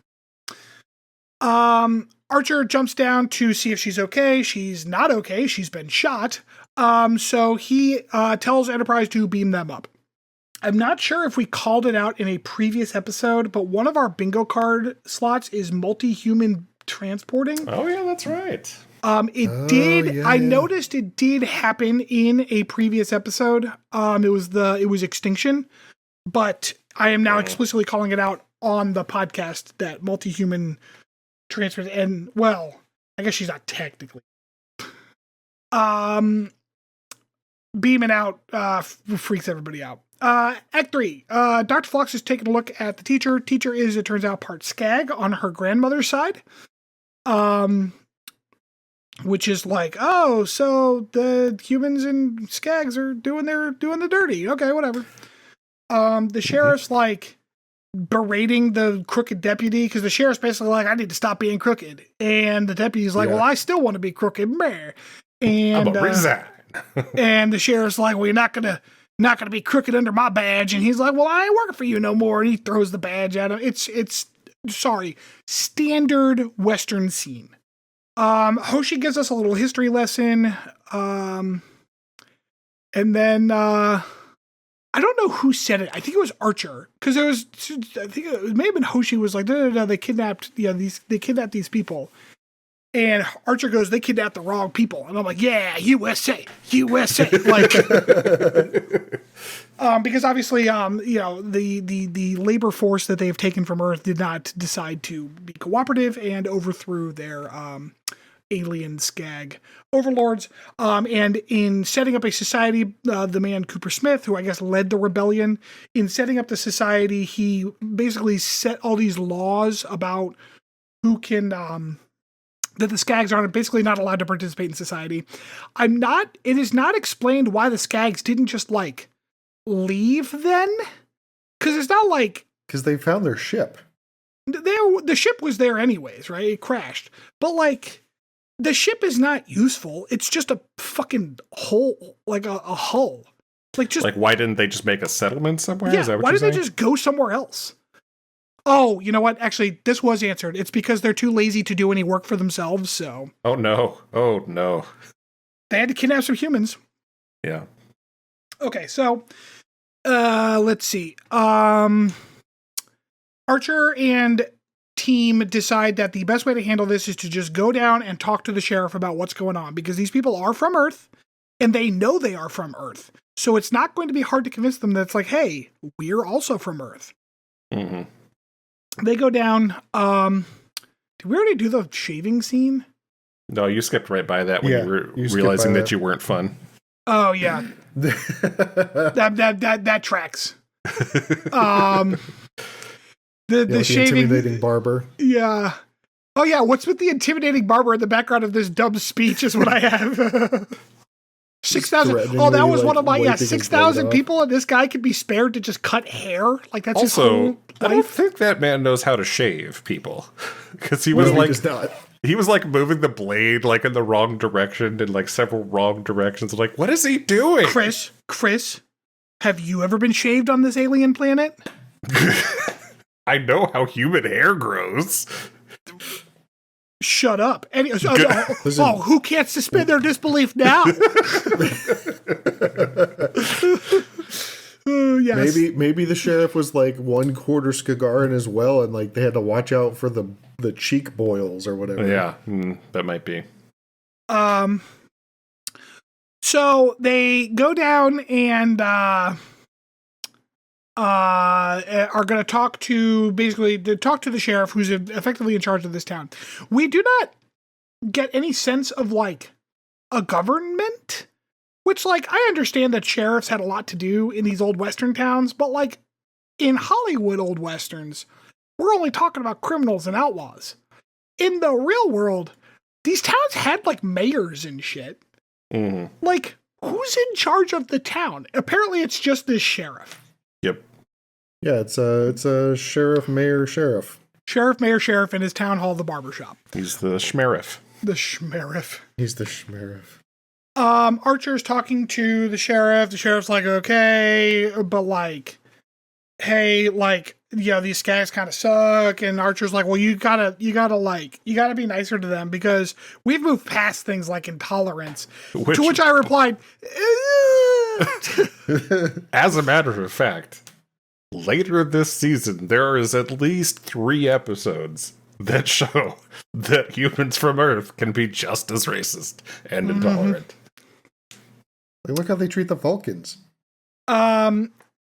Archer jumps down to see if she's okay. She's not okay. She's been shot. So he tells Enterprise to beam them up. I'm not sure if we called it out in a previous episode, but one of our bingo card slots is multi-human transporting. Oh yeah, that's right. I noticed it did happen in a previous episode. It was Extinction, but I am now explicitly calling it out on the podcast that multi-human transfer, and well, I guess she's not technically. Beaming out freaks everybody out. Act 3. Dr. Phlox is taking a look at the teacher. Teacher is, it turns out, part Skag on her grandmother's side. Which is like, oh, so the humans and Skags are doing the dirty. Okay, whatever. The sheriff's like berating the crooked deputy because the sheriff's basically like, I need to stop being crooked. And the deputy's like, well, I still want to be crooked. Meh. And I'm gonna resign. And the sheriff's like, well, you're not gonna be crooked under my badge. And he's like, well, I ain't working for you no more. And he throws the badge at him. It's standard Western scene. Hoshi gives us a little history lesson. And then I don't know who said it. I think it was Archer, because I think it may have been Hoshi was like, no, they kidnapped these people. And Archer goes, they kidnapped the wrong people. And I'm like, yeah, USA. Like, because obviously, the labor force that they've taken from Earth did not decide to be cooperative and overthrew their alien Skag overlords. And in setting up a society, the man Cooper Smith, who I guess led the rebellion, in setting up the society, he basically set all these laws about who can, that the Skags are basically not allowed to participate in society. It is not explained why the Skags didn't just like leave then. Cause it's not like, cause they found their ship. The ship was there anyways, right? It crashed. But like, the ship is not useful. It's just a fucking hole, like a hull. Like, why didn't they just make a settlement somewhere? Yeah, Is that what why you're did they saying? just go somewhere else? Oh, you know what? Actually, this was answered. It's because they're too lazy to do any work for themselves, so Oh no. they had to kidnap some humans. Yeah. Okay, so let's see. Archer and team decide that the best way to handle this is to just go down and talk to the sheriff about what's going on, because these people are from Earth and they know they are from Earth. So it's not going to be hard to convince them that it's like, hey, we're also from Earth. Mm-hmm. They go down. Did we already do the shaving scene? No, you skipped right by that when Yeah, you were you skipped realizing by that that. you weren't fun. Oh yeah, that tracks. The Yeah, with the shaving. intimidating barber. Yeah. Oh yeah. What's with the intimidating barber in the background of this dumb speech is what I have. 6,000. Oh, that was threateningly, one of my, wiping his 6,000 blade off. people, and this guy could be spared to just cut hair. Like that's his Also, whole I don't life. think that man knows how to shave people. Because he No, was he like does not. he was like moving the blade like in the wrong direction in like several wrong directions. Like, what is he doing? Chris, have you ever been shaved on this alien planet? I know how human hair grows. Shut up. Listen. Who can't suspend their disbelief now? Yes. Maybe the sheriff was like 1/4 Skagaran as well, and like they had to watch out for the cheek boils or whatever. Yeah, that might be. So they go down and are going to talk to the sheriff, who's effectively in charge of this town. We do not get any sense of like a government, which like I understand that sheriffs had a lot to do in these old Western towns, but like in Hollywood old Westerns, we're only talking about criminals and outlaws. In the real world, these towns had like mayors and shit. Mm-hmm. Like, who's in charge of the town? Apparently, it's just this sheriff. Yep. Yeah, it's a sheriff, mayor, sheriff. Sheriff, mayor, sheriff, and his town hall, the barbershop. He's the schmeriff. The sheriff. He's the sheriff. Archer's talking to the sheriff. The sheriff's like, okay, but like, hey, like, yeah, these guys kind of suck. And Archer's like, well, you gotta be nicer to them because we've moved past things like intolerance. To which I replied, As a matter of fact, later this season, there is at least 3 episodes that show that humans from Earth can be just as racist and intolerant. Like, look how they treat the Vulcans.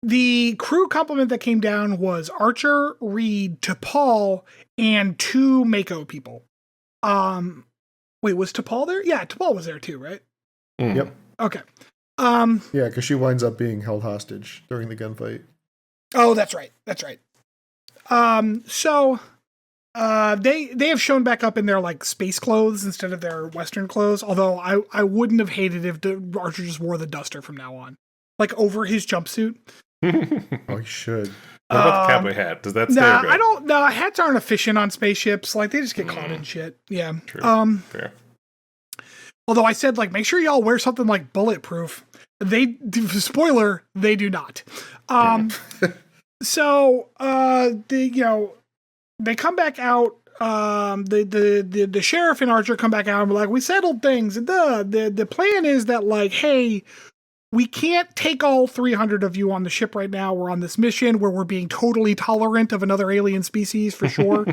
The crew compliment that came down was Archer, Reed, T'Pol, and 2 Mako people. Wait, was T'Pol there? Yeah, T'Pol was there too, right? Mhm. Yep. Okay. Yeah, because she winds up being held hostage during the gunfight. Oh, that's right. That's right. So they have shown back up in their like space clothes instead of their Western clothes. Although I wouldn't have hated if Archer just wore the duster from now on, like over his jumpsuit. Oh, he should. What about the cowboy hat? Does that stay Nah, or go? I don't. No, hats aren't efficient on spaceships. Like they just get caught in shit. Yeah. True. Fair. Although I said like make sure y'all wear something like bulletproof. Spoiler, they do not. So they come back out. The sheriff and Archer come back out and be like, we settled things. And the plan is that like, hey, we can't take all 300 of you on the ship right now. We're on this mission where we're being totally tolerant of another alien species for sure.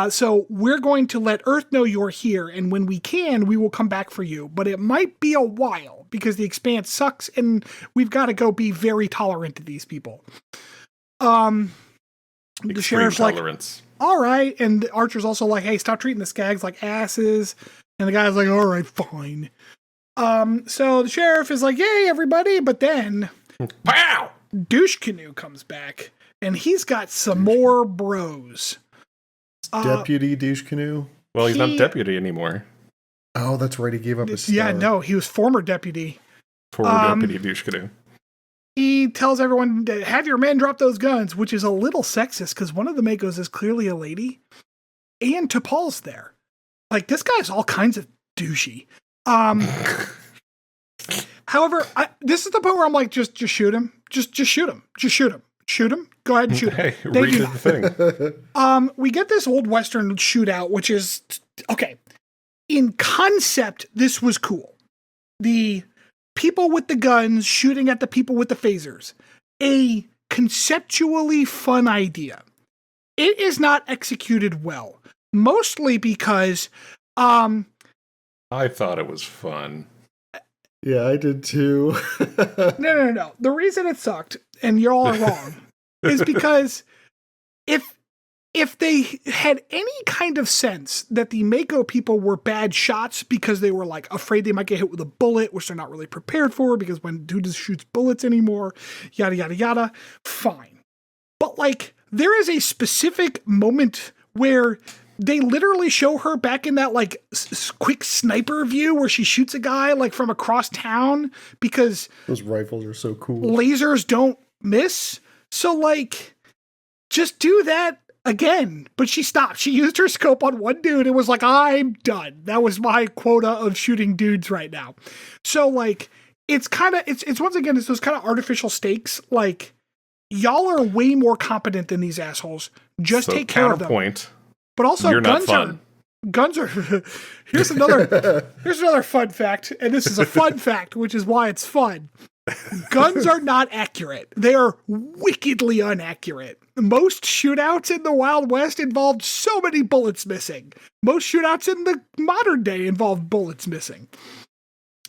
So we're going to let Earth know you're here. And when we can, we will come back for you. But it might be a while because the Expanse sucks and we've got to go be very tolerant to these people. The Extreme sheriff's tolerance. like, all right. And Archer's also like, hey, stop treating the skags like asses. And the guy's like, all right, fine. So the sheriff is like, yay, everybody. But then Wow! Douche Canoe comes back and he's got some more bros. Deputy Douche Canoe. Well, he's not he- deputy anymore. Oh, that's right. He gave up his star. Yeah, no, he was former deputy. Forward deputy douche canoe. He tells everyone to have your men drop those guns, which is a little sexist because one of the Makos is clearly a lady. And T'Pol's there. Like, this guy's all kinds of douchey. However, this is the point where I'm like, just shoot him. Just shoot him. Just shoot him. Shoot him. Go ahead and shoot him. Hey, redid the thing. We get this old Western shootout, which is, okay, in concept, this was cool. The people with the guns shooting at the people with the phasers. A conceptually fun idea. It is not executed well. Mostly because, I thought it was fun. Yeah, I did too. No. The reason it sucked, and you all are wrong, is because if they had any kind of sense that the Mako people were bad shots because they were like afraid they might get hit with a bullet, which they're not really prepared for because when dude just shoots bullets anymore, yada yada yada, fine. But like there is a specific moment where they literally show her back in that like quick sniper view where she shoots a guy like from across town because those rifles are so cool. Lasers don't miss. So like just do that again. But she stopped. She used her scope on one dude and was like, I'm done. That was my quota of shooting dudes right now. So like it's kind of it's once again it's those kind of artificial stakes. Like y'all are way more competent than these assholes. Just take care of them. Counterpoint. But also, You're not fun. Guns are. Here's another fun fact, and this is a fun fact, which is why it's fun. Guns are not accurate. They are wickedly inaccurate. Most shootouts in the Wild West involved so many bullets missing. Most shootouts in the modern day involve bullets missing.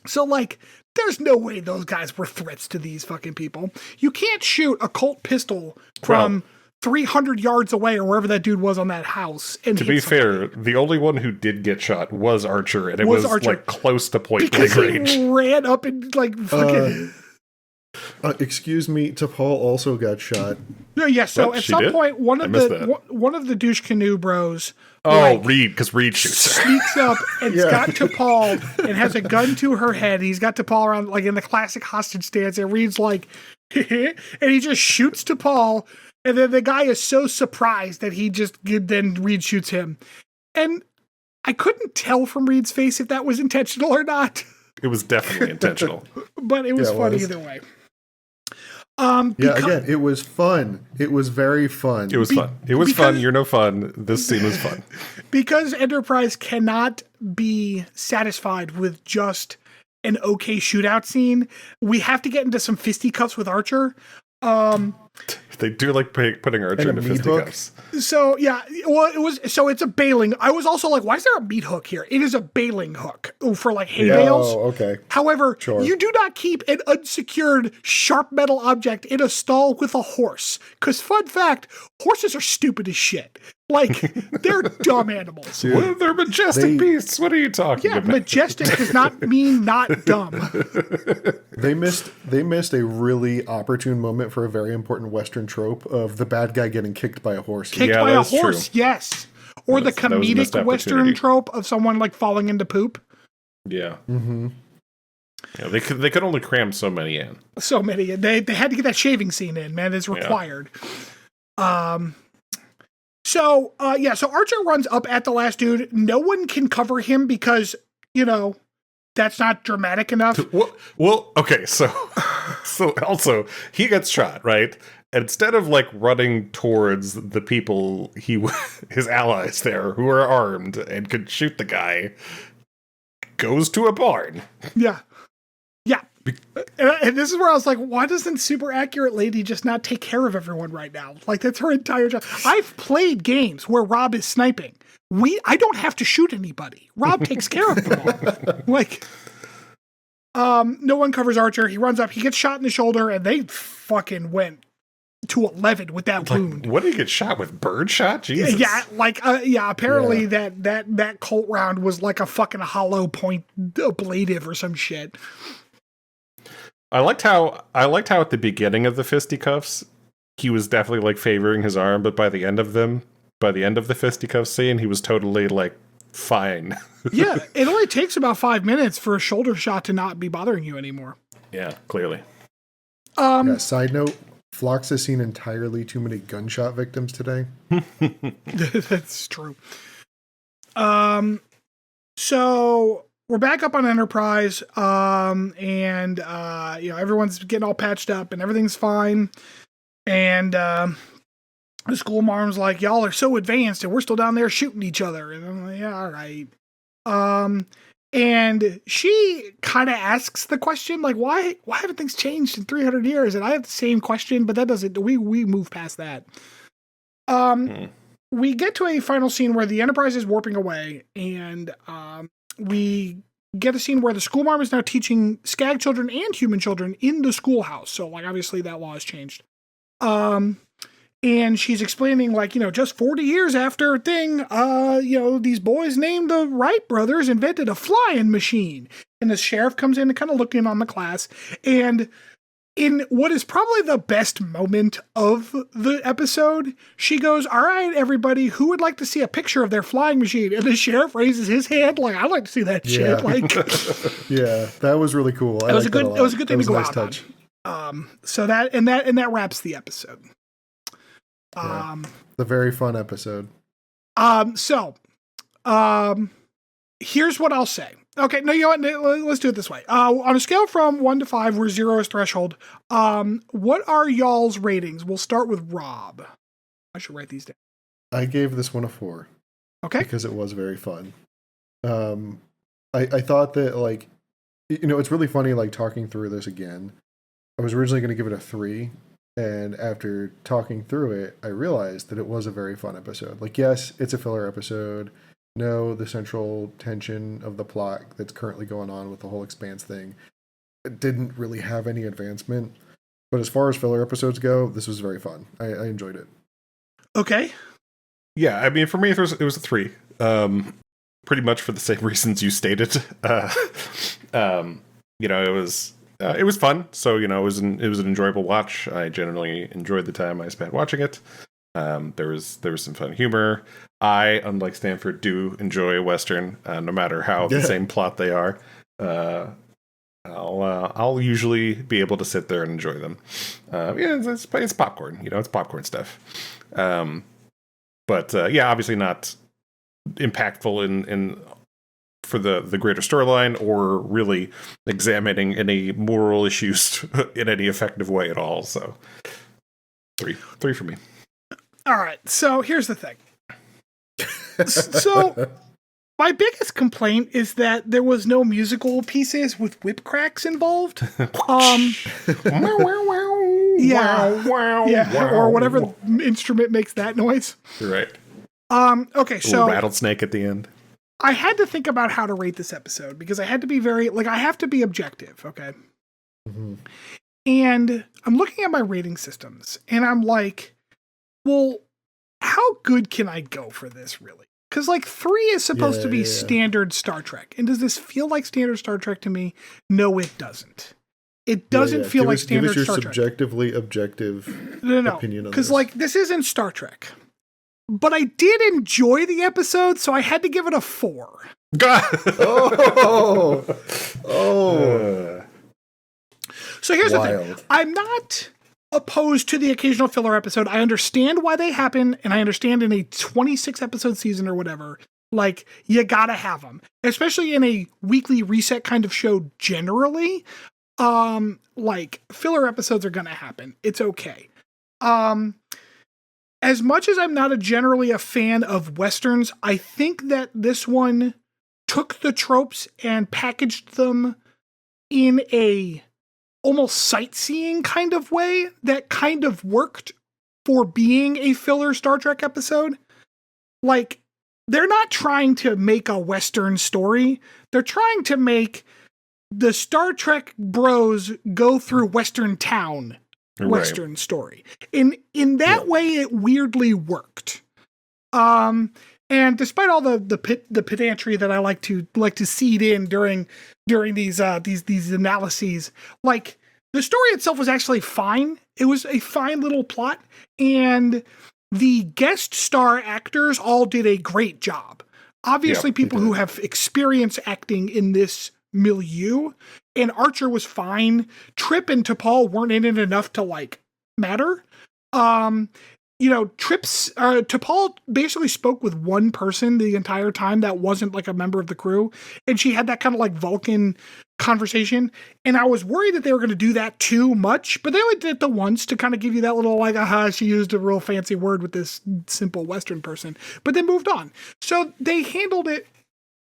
So, like, there's no way those guys were threats to these fucking people. You can't shoot a Colt pistol from 300 yards away or wherever that dude was on that house. And to be fair, the only one who did get shot was Archer, and it was like close to point blank range. He ran up and like fucking. Excuse me, T'Pol also got shot. Yeah. So at some point, one of the douche canoe bros. Reed, because Reed shoots her. Sneaks up and's got T'Pol and has a gun to her head. He's got T'Pol around like in the classic hostage stance, and Reed's like, and he just shoots T'Pol. And then the guy is so surprised that then Reed shoots him. And I couldn't tell from Reed's face if that was intentional or not. It was definitely intentional. But it was fun either way. Again, it was fun. It was very fun. It was fun. It was fun. You're no fun. This scene was fun. Because Enterprise cannot be satisfied with just an okay shootout scene, we have to get into some fisticuffs with Archer. They do like putting Archer into fisticuffs. So yeah, well, it's a bailing. I was also like, why is there a meat hook here? It is a bailing hook for like hay bales. Oh, okay. However, you do not keep an unsecured sharp metal object in a stall with a horse. Because fun fact, horses are stupid as shit. Like, they're dumb animals. Well, they're majestic beasts. What are you talking about? Majestic does not mean not dumb. They missed a really opportune moment for a very important Western trope of the bad guy getting kicked by a horse. True. Yes. Or the comedic Western trope of someone like falling into poop. Yeah. Mm-hmm. Yeah, they could only cram so many in. So many. They had to get that shaving scene in, man. It's required. Yeah. So Archer runs up at the last dude. No one can cover him because, that's not dramatic enough. Well, okay, so also, he gets shot, right? And instead of, like, running towards the people, his allies there, who are armed and could shoot the guy, goes to a barn. Yeah. Yeah. And this is where I was like, why doesn't super accurate lady just not take care of everyone right now? Like, that's her entire job. I've played games where Rob is sniping. I don't have to shoot anybody. Rob takes care of them all. Like, no one covers Archer. He runs up, he gets shot in the shoulder, and they fucking went to 11 with that wound. What did he get shot with? Bird shot? Jesus. Yeah, apparently that Colt round was like a fucking hollow point ablative or some shit. I liked how at the beginning of the fisticuffs, he was definitely like favoring his arm, but by the end of the fisticuffs scene, he was totally like fine. Yeah, it only takes about 5 minutes for a shoulder shot to not be bothering you anymore. Yeah, clearly. Side note, Phlox has seen entirely too many gunshot victims today. That's true. So we're back up on Enterprise, and everyone's getting all patched up and everything's fine. And the school mom's like, y'all are so advanced and we're still down there shooting each other. And I'm like, yeah, all right. And she kind of asks the question, like, why haven't things changed in 300 years? And I have the same question, but that doesn't, we move past that. We get to a final scene where the Enterprise is warping away, and we get a scene where the school mom is now teaching Skag children and human children in the schoolhouse. So, like, obviously that law has changed. And she's explaining, like, just 40 years after a thing, these boys named the Wright brothers invented a flying machine. And the sheriff comes in to kind of look in on the class. And in what is probably the best moment of the episode, she goes, all right, everybody, who would like to see a picture of their flying machine? And the sheriff raises his hand, like, I'd like to see that shit. Like, yeah, that was really cool. It was a good thing to go out touch. on. So that wraps the episode. The very fun episode. Here's what I'll say. Okay, no, you know what? Let's do it this way. On a scale from 1 to 5, where 0 is threshold, what are y'all's ratings? We'll start with Rob. I should write these down. I gave this one a 4. Okay. Because it was very fun. I thought that, like, it's really funny, like, talking through this again. I was originally going to give it a 3. And after talking through it, I realized that it was a very fun episode. Like, yes, it's a filler episode. No, the central tension of the plot that's currently going on with the whole Expanse thing, it didn't really have any advancement. But as far as filler episodes go, this was very fun. I enjoyed it. Okay. Yeah, I mean, for me, it was a 3. Pretty much for the same reasons you stated. It was fun. So, it was an enjoyable watch. I generally enjoyed the time I spent watching it. There was some fun humor. I, unlike Stanford, do enjoy a Western, no matter how the same plot they are. I'll usually be able to sit there and enjoy them. It's popcorn. It's popcorn stuff. But obviously not impactful in for the greater storyline or really examining any moral issues in any effective way at all. So 3 for me. All right. So here's the thing. So my biggest complaint is that there was no musical pieces with whip cracks involved. Or whatever instrument makes that noise. Right. Okay. So rattlesnake at the end. I had to think about how to rate this episode because I had to be I have to be objective. Okay. Mm-hmm. And I'm looking at my rating systems and I'm like, well, how good can I go for this really? Because 3 is supposed to be standard Star Trek. And does this feel like standard Star Trek to me? No, it doesn't. It doesn't feel like standard Star Trek. Give us your subjectively objective opinion on this. Because this isn't Star Trek. But I did enjoy the episode, so I had to give it a 4. So here's the thing. I'm not opposed to the occasional filler episode. I understand why they happen, and I understand in a 26 episode season or whatever, you gotta have them. Especially in a weekly reset kind of show generally. Filler episodes are gonna happen. It's okay. As much as I'm not generally a fan of Westerns, I think that this one took the tropes and packaged them in a almost sightseeing kind of way that kind of worked for being a filler Star Trek episode. They're not trying to make a Western story. They're trying to make the Star Trek bros go through Western town Western story. In that way, it weirdly worked. And despite all the pedantry that I like to seed in during these analyses, the story itself was actually fine. It was a fine little plot, and the guest star actors all did a great job. Obviously, people who have experience acting in this milieu, and Archer was fine. Trip and T'Pol weren't in it enough to matter. T'Pol basically spoke with one person the entire time that wasn't like a member of the crew. And she had that kind of like Vulcan conversation. And I was worried that they were going to do that too much, but they only did it the once to kind of give you that little like, she used a real fancy word with this simple Western person, but then moved on. So they handled it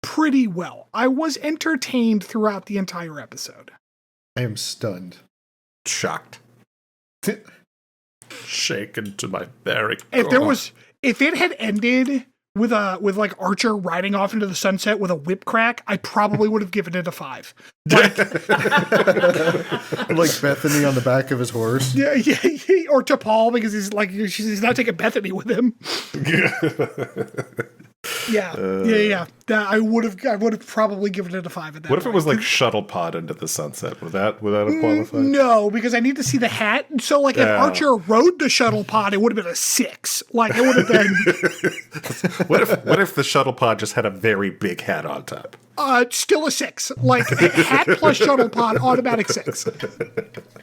pretty well. I was entertained throughout the entire episode. I am stunned. Shocked. Shaken to my very core. If it had ended with like Archer riding off into the sunset with a whip crack, I probably would have given it a 5. Like, like Bethany on the back of his horse. Yeah, or T'Pol because he's not taking Bethany with him. Yeah. I would have probably given it a 5 at that. What if point. it was like shuttle pod into the sunset? Would that have qualified? No, because I need to see the hat. So like if Archer rode the shuttle pod, it would have been a 6. Like it would have been. What if the shuttle pod just had a very big hat on top? Still a 6. Like hat plus shuttle pod, automatic 6.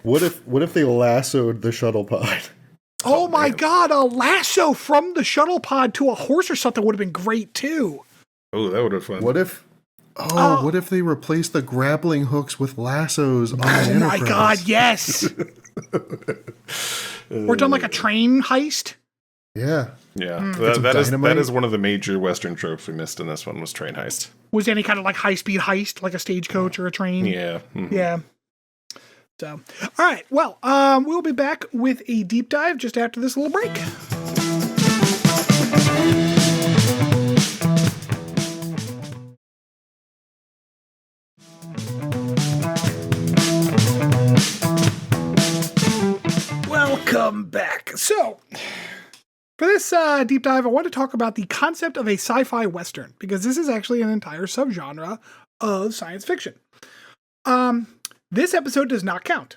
What if they lassoed the shuttle pod? Oh my God, a lasso from the shuttle pod to a horse or something would have been great too. Oh, that would have been fun. What if they replaced the grappling hooks with lassos on the Enterprise? Oh my God, yes. Or done like a train heist. Yeah. Yeah. That is one of the major Western tropes we missed in this one was train heist. Was any kind of like high-speed heist, like a stagecoach or a train? Yeah. Mm-hmm. Yeah. So, all right. Well, we'll be back with a deep dive just after this little break. Welcome back. So, for this deep dive, I want to talk about the concept of a sci-fi Western, because this is actually an entire subgenre of science fiction. This episode does not count.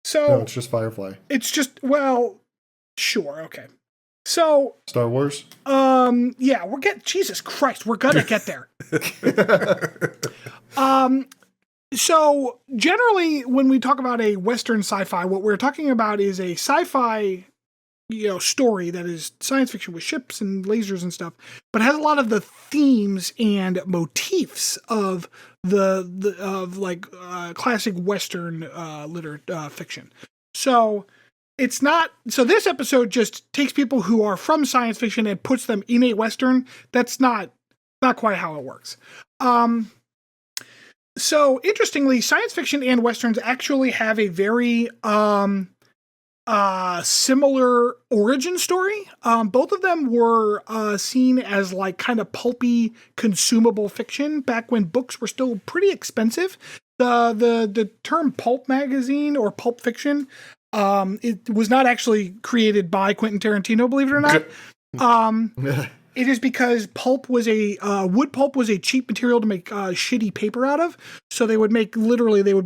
So no, it's just Firefly. It's just, well, sure, okay. So Star Wars? Yeah, Jesus Christ, we're gonna get there. So generally when we talk about a Western sci-fi, what we're talking about is a sci-fi story that is science fiction with ships and lasers and stuff, but has a lot of the themes and motifs of classic Western fiction. So it's not. So this episode just takes people who are from science fiction and puts them in a Western. That's not quite how it works. So interestingly, science fiction and Westerns actually have a very similar origin story. Both of them were seen as like kind of pulpy, consumable fiction back when books were still pretty expensive. The term pulp magazine or pulp fiction, it was not actually created by Quentin Tarantino, believe it or not. It is because pulp was wood pulp was a cheap material to make shitty paper out of. So they would be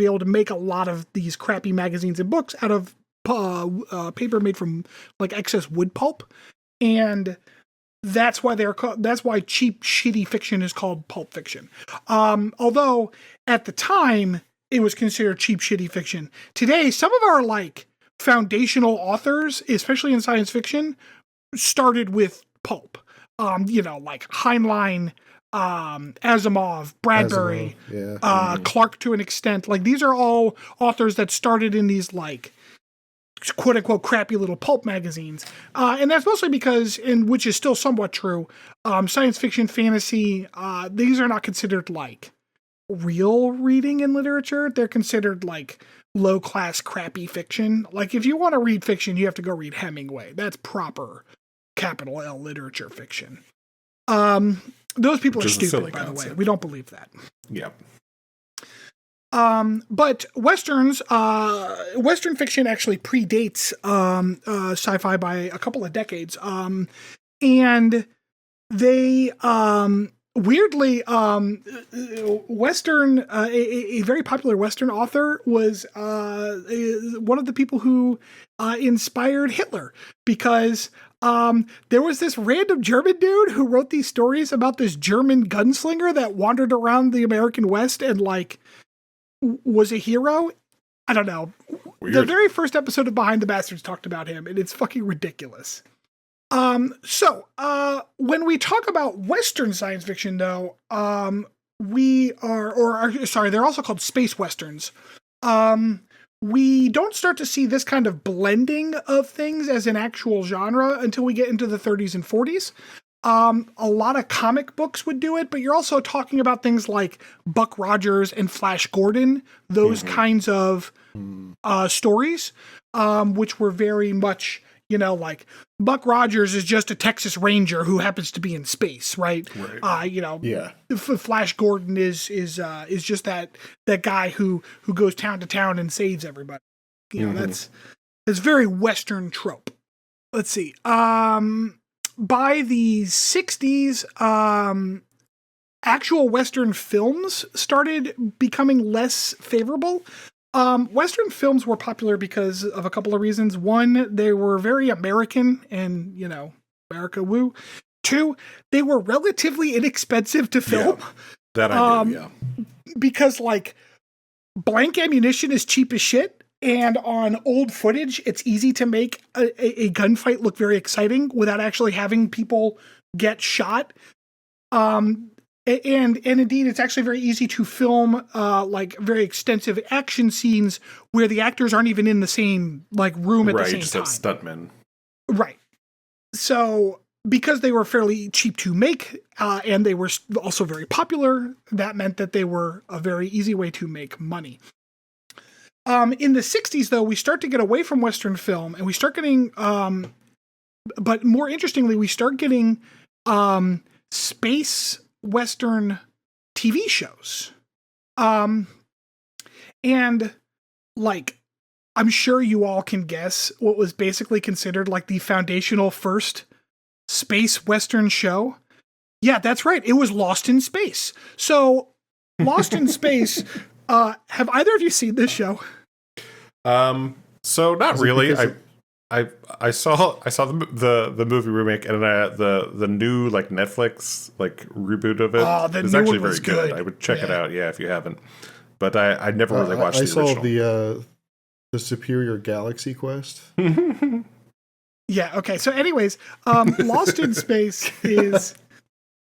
able to make a lot of these crappy magazines and books out of paper made from like excess wood pulp, and that's why cheap shitty fiction is called pulp fiction. Although at the time it was considered cheap shitty fiction. Today, some of our like foundational authors, especially in science fiction, started with pulp. Like Heinlein, Asimov, Bradbury, Clarke to an extent. Like these are all authors that started in these like quote unquote crappy little pulp magazines. And that's mostly because, and which is still somewhat true, science fiction, fantasy, these are not considered like real reading in literature. They're considered like low class crappy fiction. Like if you want to read fiction, you have to go read Hemingway. That's proper capital L literature fiction. Those people are stupid, by the way. We don't believe that. Yep. But Westerns, Western fiction actually predates sci-fi by a couple of decades. And they weirdly, Western, a very popular Western author was one of the people who inspired Hitler, because there was this random German dude who wrote these stories about this German gunslinger that wandered around the American West and like was a hero. I don't know. Weird. The very first episode of Behind the Bastards talked about him, and it's fucking ridiculous. So when we talk about Western science fiction, though, they're also called space Westerns. We don't start to see this kind of blending of things as an actual genre until we get into the 30s and 40s. A lot of comic books would do it, but you're also talking about things like Buck Rogers and Flash Gordon, those kinds of stories, which were very much, like Buck Rogers is just a Texas Ranger who happens to be in space, right? Flash Gordon is just that guy who goes town to town and saves everybody. That's very Western trope. Let's see. By the 60s, actual Western films started becoming less favorable. Western films were popular because of a couple of reasons. One, they were very American and, America woo. Two, they were relatively inexpensive to film. Yeah, that I do, yeah. Because, blank ammunition is cheap as shit. And on old footage, it's easy to make a gunfight look very exciting without actually having people get shot. And indeed, it's actually very easy to film very extensive action scenes where the actors aren't even in the same room at the same time. Right, just stuntmen. Right. So because they were fairly cheap to make and they were also very popular, that meant that they were a very easy way to make money. In the 60s, though, we start to get away from Western film, and we start getting, but more interestingly, we start getting space Western TV shows. And, I'm sure you all can guess what was basically considered the foundational first space Western show. Yeah, that's right. It was Lost in Space. So, Lost in Space... have either of you seen this show? So not really. I saw the movie remake and the new Netflix reboot of it. Oh, the is new actually one was very good. good. I would check it out, if you haven't. But I never really watched the original. I saw the Superior Galaxy Quest. Yeah. Okay. So, anyways, Lost in Space is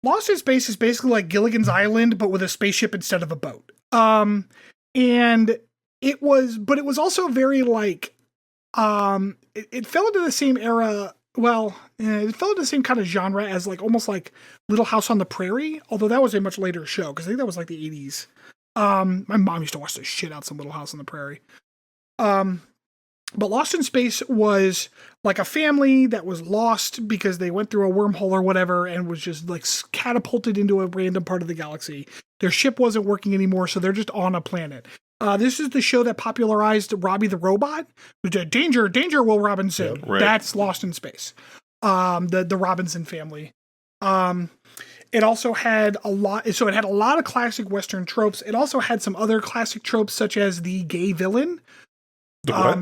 basically like Gilligan's Island, but with a spaceship instead of a boat. And it was also very it fell into the same era. Well, it fell into the same kind of genre as almost like Little House on the Prairie, although that was a much later show because I think that was the 80s. My mom used to watch the shit out some Little House on the Prairie. But Lost in Space was a family that was lost because they went through a wormhole or whatever and was just catapulted into a random part of the galaxy. Their ship wasn't working anymore, so they're just on a planet. This is the show that popularized Robbie the Robot. Danger, danger, Will Robinson. Yep, right. That's Lost in Space. The Robinson family. It also had a lot of classic Western tropes. It also had some other classic tropes such as the gay villain. The what?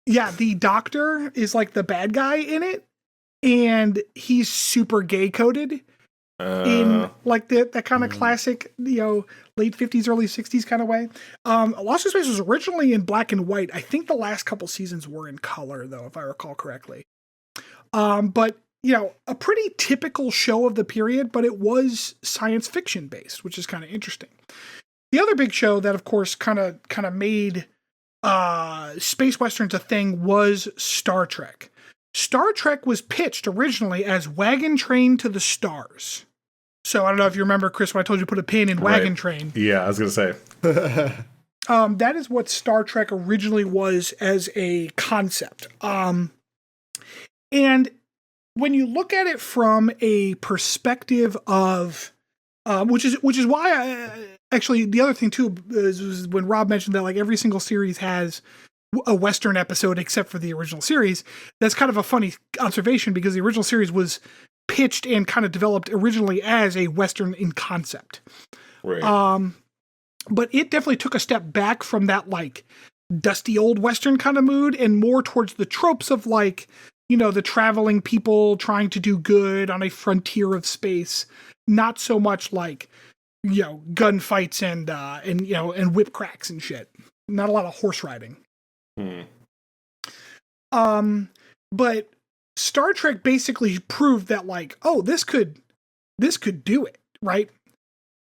Yeah, the doctor is the bad guy in it, and he's super gay coded in that kind of classic, late 50s, early 60s kind of way. Lost in Space was originally in black and white. I think the last couple seasons were in color, though, if I recall correctly. But a pretty typical show of the period, but it was science fiction based, which is kind of interesting. The other big show that, of course, kind of made space westerns a thing was Star Trek. Star Trek was pitched originally as Wagon Train to the Stars. So I don't know if you remember, Chris, when I told you to put a pin in Wagon Train. Yeah, I was going to say. That is what Star Trek originally was as a concept. And when you look at it from a perspective of, which is why actually the other thing too is when Rob mentioned that every single series has a Western episode except for the original series. That's kind of a funny observation because the original series was pitched and kind of developed originally as a Western in concept. Right. But it definitely took a step back from that dusty old Western kind of mood and more towards the tropes of the traveling people trying to do good on a frontier of space. Not so much gunfights and whip cracks and shit. not a lot of horse riding. Hmm. But Star Trek basically proved that like, oh, this could do it, right?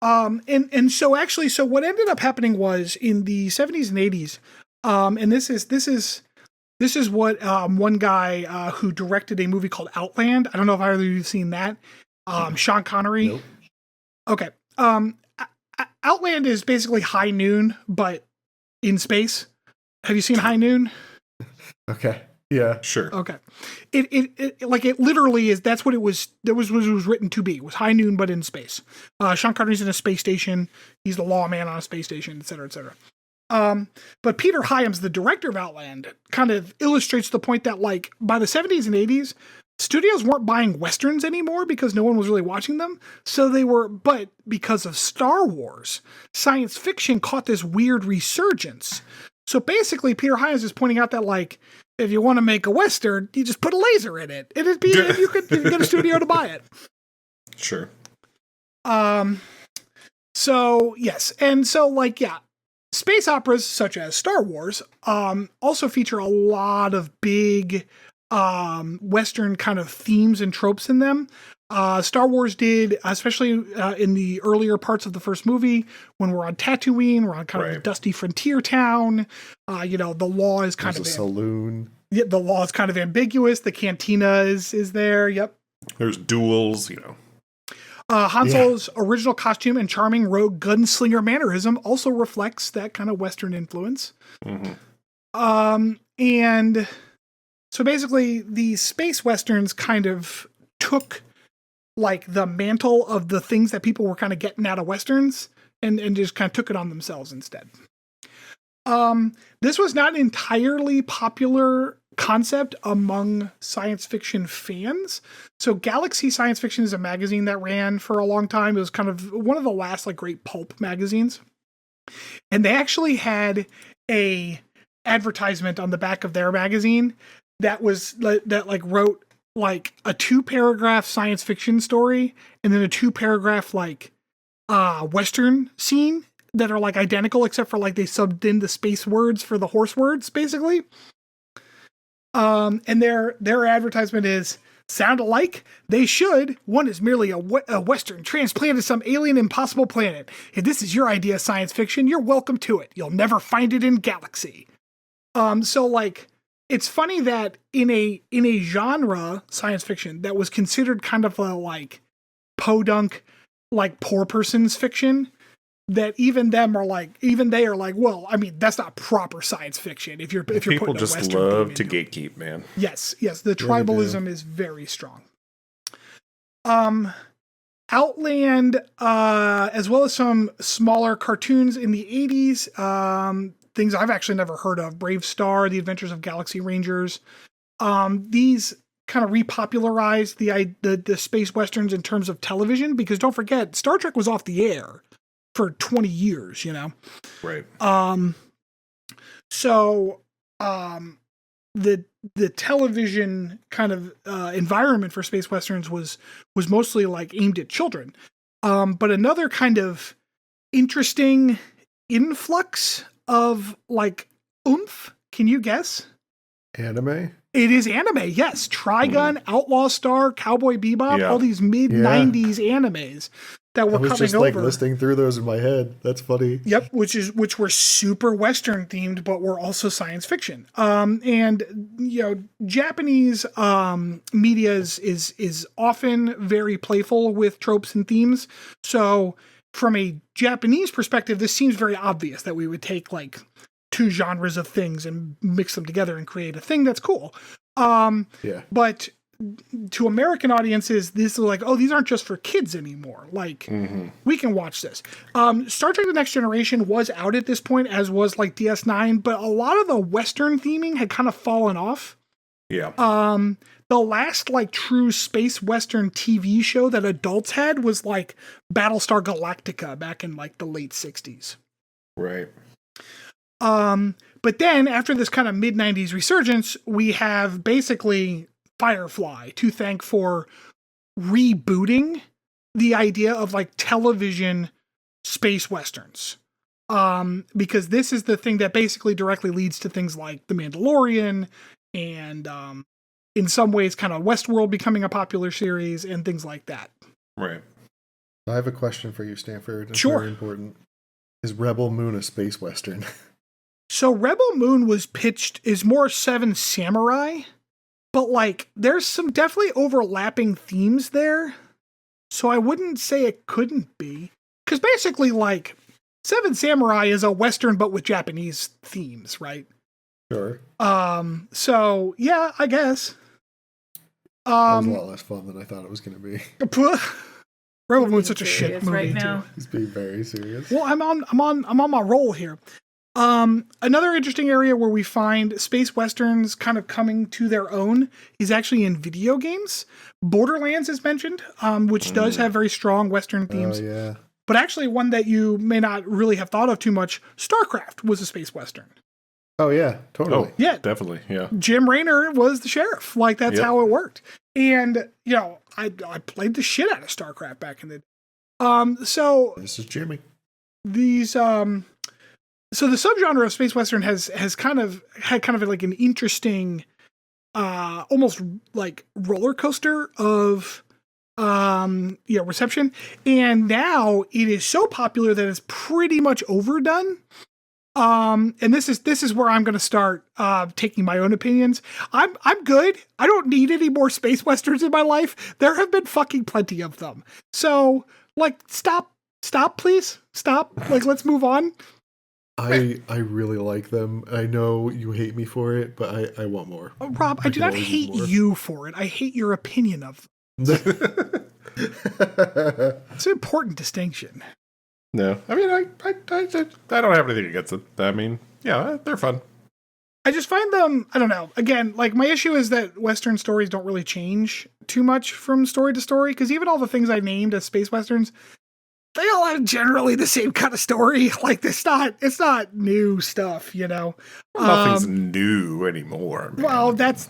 And so actually, so what ended up happening was in the 70s and 80s, and this is what one guy who directed a movie called Outland. I don't know if either of you have seen that. Sean Connery. Nope. Okay. Outland is basically High Noon, but in space. Have you seen High Noon? Okay. Yeah. Sure. Okay. It literally is. That's what it was. That was what it was written to be. It was High Noon, but in space. Sean Connery's in a space station. He's the lawman on a space station, et cetera, et cetera. But Peter Hyams, the director of Outland, kind of illustrates the point that like by the 70s and 80s, studios weren't buying Westerns anymore because no one was really watching them. So they were, but because of Star Wars, science fiction caught this weird resurgence. So basically, Peter Hyams is pointing out that like, if you want to make a Western, you just put a laser in it. And you could get a studio to buy it. Sure. So yes. And so like, yeah, space operas such as Star Wars, also feature a lot of big, Western kind of themes and tropes in them. Star Wars did, especially in the earlier parts of the first movie, when we're on Tatooine, we're on kind of a dusty frontier town. The law is kind There's of a saloon. Yeah, the law is kind of ambiguous. The cantina is there. Yep. There's duels, Han Solo's original costume and charming rogue gunslinger mannerism also reflects that kind of Western influence. Mm-hmm. And so basically, the space Westerns kind of took like the mantle of the things that people were kind of getting out of Westerns and just kind of took it on themselves instead. This was not an entirely popular concept among science fiction fans. So Galaxy Science Fiction is a magazine that ran for a long time. It was kind of one of the last like great pulp magazines. And they actually had a advertisement on the back of their magazine that was that like wrote like a 2-paragraph science fiction story and then a 2-paragraph like Western scene that are like identical except for like they subbed in the space words for the horse words basically. And their advertisement is sound alike. They should. One is merely a Western transplanted to some alien impossible planet. If this is your idea of science fiction, you're welcome to it. You'll never find it in Galaxy. So like, it's funny that in a genre science fiction that was considered kind of a like podunk, like poor person's fiction, that even they are like, well, I mean, that's not proper science fiction. If you're People putting just a Western love theme to into it. gatekeep, man. Yes, the tribalism is very strong. Outland, as well as some smaller cartoons in the 80s, things I've actually never heard of, Brave Star, The Adventures of Galaxy Rangers. These kind of repopularized the space westerns in terms of television, because don't forget, Star Trek was off the air for 20 years, Right. So the television kind of environment for space westerns was mostly like aimed at children. But another kind of interesting influx of like oomph, can you guess? Anime? It is anime, yes. Trigun, Outlaw Star, Cowboy Bebop, all these mid-90s animes that were coming over. I was just like listing through those in my head. That's funny. Yep, which were super Western themed, but were also science fiction. And Japanese media is often very playful with tropes and themes. So from a Japanese perspective, this seems very obvious that we would take like 2 genres of things and mix them together and create a thing that's cool. But to American audiences, this is like, oh, these aren't just for kids anymore. Like, we can watch this. Star Trek The Next Generation was out at this point, as was like DS9, but a lot of the Western theming had kind of fallen off. Yeah. The last like true space Western TV show that adults had was like Battlestar Galactica back in like the late 60s. Right. But then after this kind of mid-90s resurgence, we have basically Firefly to thank for rebooting the idea of like television space westerns. because this is the thing that basically directly leads to things like The Mandalorian and in some ways kind of Westworld becoming a popular series and things like that. Right. I have a question for you, Stanford. It's Sure. very important. Is Rebel Moon a space western? So Rebel Moon was pitched as more Seven Samurai, but like there's some definitely overlapping themes there. So I wouldn't say it couldn't be. Because basically like Seven Samurai is a Western but with Japanese themes, right? Sure. So yeah, I guess. That was a lot less fun than I thought it was going to be. Rebel Moon's such a shit movie right now. too. He's being very serious. Well, I'm on my roll here. Another interesting area where we find space westerns kind of coming to their own is actually in video games. Borderlands is mentioned, which does have very strong Western themes. Oh, yeah. But actually one that you may not really have thought of too much, StarCraft was a space western. Oh, yeah. Totally. Oh, Yeah. definitely. Yeah. Jim Raynor was the sheriff. Like, that's Yep. how it worked. And, you know, I played the shit out of StarCraft back in the so This is Jimmy. these so the subgenre of space western has kind of like an interesting almost like roller coaster of reception, and now it is so popular that it's pretty much overdone. And this is where I'm going to start taking my own opinions. I'm good. I don't need any more space westerns in my life. There have been fucking plenty of them. So like stop please. Stop. Like let's move on. I really like them. I know you hate me for it, but I want more. Rob, I do could not always hate use more. you for it. I hate your opinion of them. It's an important distinction. No, I mean, I don't have anything against it. I mean, yeah, they're fun. I just find them, I don't know. Again, like my issue is that Western stories don't really change too much from story to story, because even all the things I named as space Westerns, they all have generally the same kind of story. Like it's not new stuff, you know. Nothing's new anymore. Man. Well, that's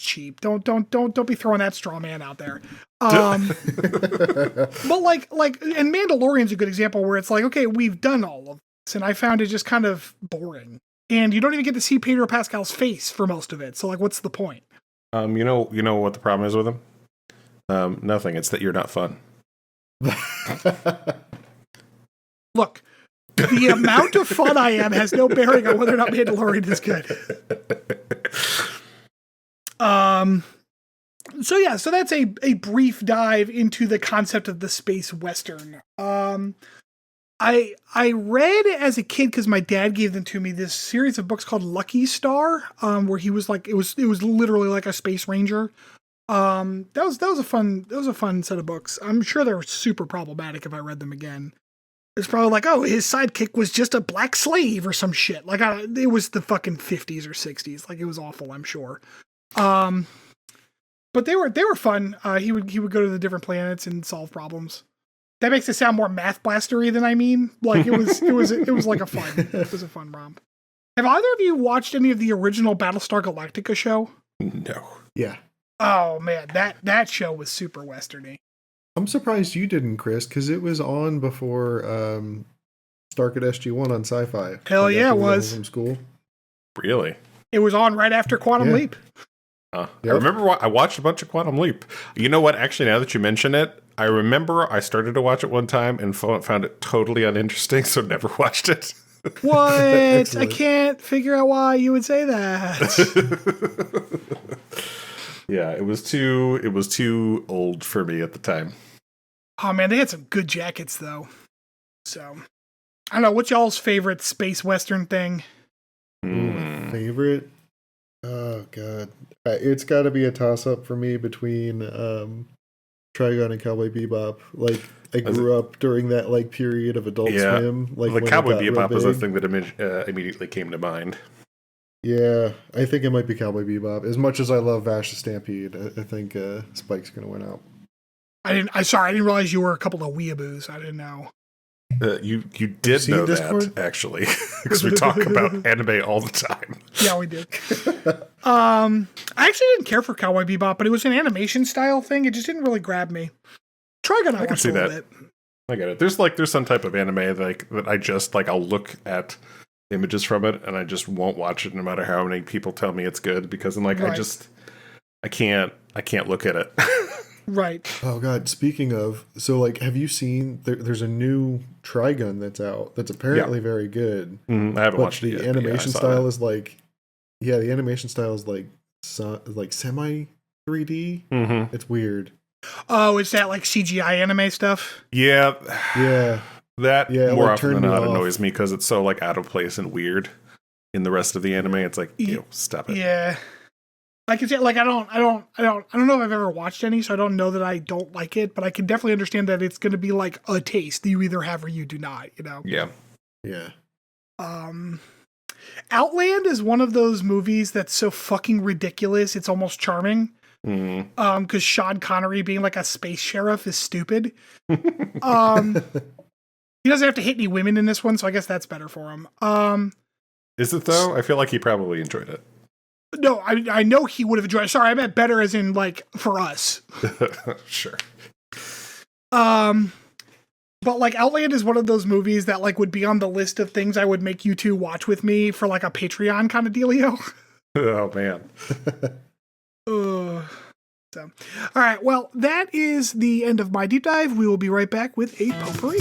cheap. Don't be throwing that straw man out there. But like, and Mandalorian's a good example where it's like, okay, we've done all of this, and I found it just kind of boring. And you don't even get to see Pedro Pascal's face for most of it. So like, what's the point? You know what the problem is with him? Nothing. It's that you're not fun. Look, the amount of fun I am has no bearing on whether or not Mandalorian is good. So that's a brief dive into the concept of the space western. I read as a kid, because my dad gave them to me, this series of books called Lucky Star, where he was like, it was literally like a space ranger. That was a fun set of books. I'm sure they're super problematic if I read them again. It's probably like, oh, his sidekick was just a black slave or some shit. Like it was the fucking 50s or 60s. Like it was awful, I'm sure. But they were fun. He would go to the different planets and solve problems. That makes it sound more math blastery than I mean. Like it was like a fun romp. Have either of you watched any of the original Battlestar Galactica show? No. Yeah. Oh man, that show was super westerny. I'm surprised you didn't, Chris, because it was on before Stark at SG1 on Sci-Fi. Hell Like, yeah, after it we got home was. from school. Really? It was on right after Quantum Yeah. Leap. I Yep. remember I watched a bunch of Quantum Leap. You know what? Actually, now that you mention it, I remember I started to watch it one time and found it totally uninteresting, so never watched it. What? I Excellent. can't figure out why you would say that. Yeah, it was too old for me at the time. Oh man, they had some good jackets though. So I don't know, what's y'all's favorite space western thing? Favorite? Oh god, it's got to be a toss-up for me between Trigun and Cowboy Bebop. Like I grew up during that like period of Adult Swim. Like the when it Cowboy got real Bebop is the big. thing that immediately came to mind. Yeah, I think it might be Cowboy Bebop. As much as I love Vash the Stampede, I think Spike's gonna win out. I didn't realize you were a couple of weeaboos. I didn't know. You did seen know Discord? that, actually, because we talk about anime all the time. Yeah, we did. I actually didn't care for Cowboy Bebop, but it was an animation style thing. It just didn't really grab me. Trigun I can watched see a little that. bit. I get it. There's some type of anime like that I just like I'll look at images from it and I just won't watch it no matter how many people tell me it's good because I'm like Right. I can't look at it. Right. Oh god, speaking of, so like have you seen there's a new Trigun that's out that's apparently very good. I haven't But watched it the yet. but yeah, I animation saw style that. is like the animation style is like semi 3D. Mm-hmm. It's weird. Oh, is that like CGI anime stuff? Yeah. Yeah. That Yeah, it, more like, often turned than me not off. annoys me because it's so like out of place and weird in the rest of the anime. It's like, stop it. Yeah. I can say like I don't know if I've ever watched any, so I don't know that I don't like it, but I can definitely understand that it's gonna be like a taste that you either have or you do not, you know. Yeah. Yeah. Outland is one of those movies that's so fucking ridiculous, it's almost charming. Mm-hmm. Because Sean Connery being like a space sheriff is stupid. He doesn't have to hit any women in this one, so I guess that's better for him. Is it though? I feel like he probably enjoyed it. No, I know he would have enjoyed it. Sorry, I meant better as in like for us. Sure. But like Outland is one of those movies that like would be on the list of things I would make you two watch with me for like a Patreon kind of dealio. Oh man. So, all right. Well, that is the end of my deep dive. We will be right back with a potpourri.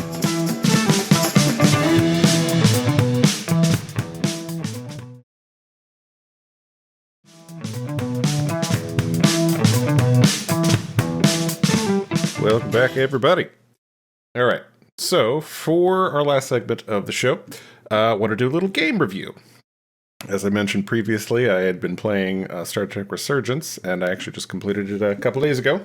Welcome back, everybody. All right. So, for our last segment of the show, I want to do a little game review. As I mentioned previously, I had been playing Star Trek Resurgence, and I actually just completed it a couple days ago.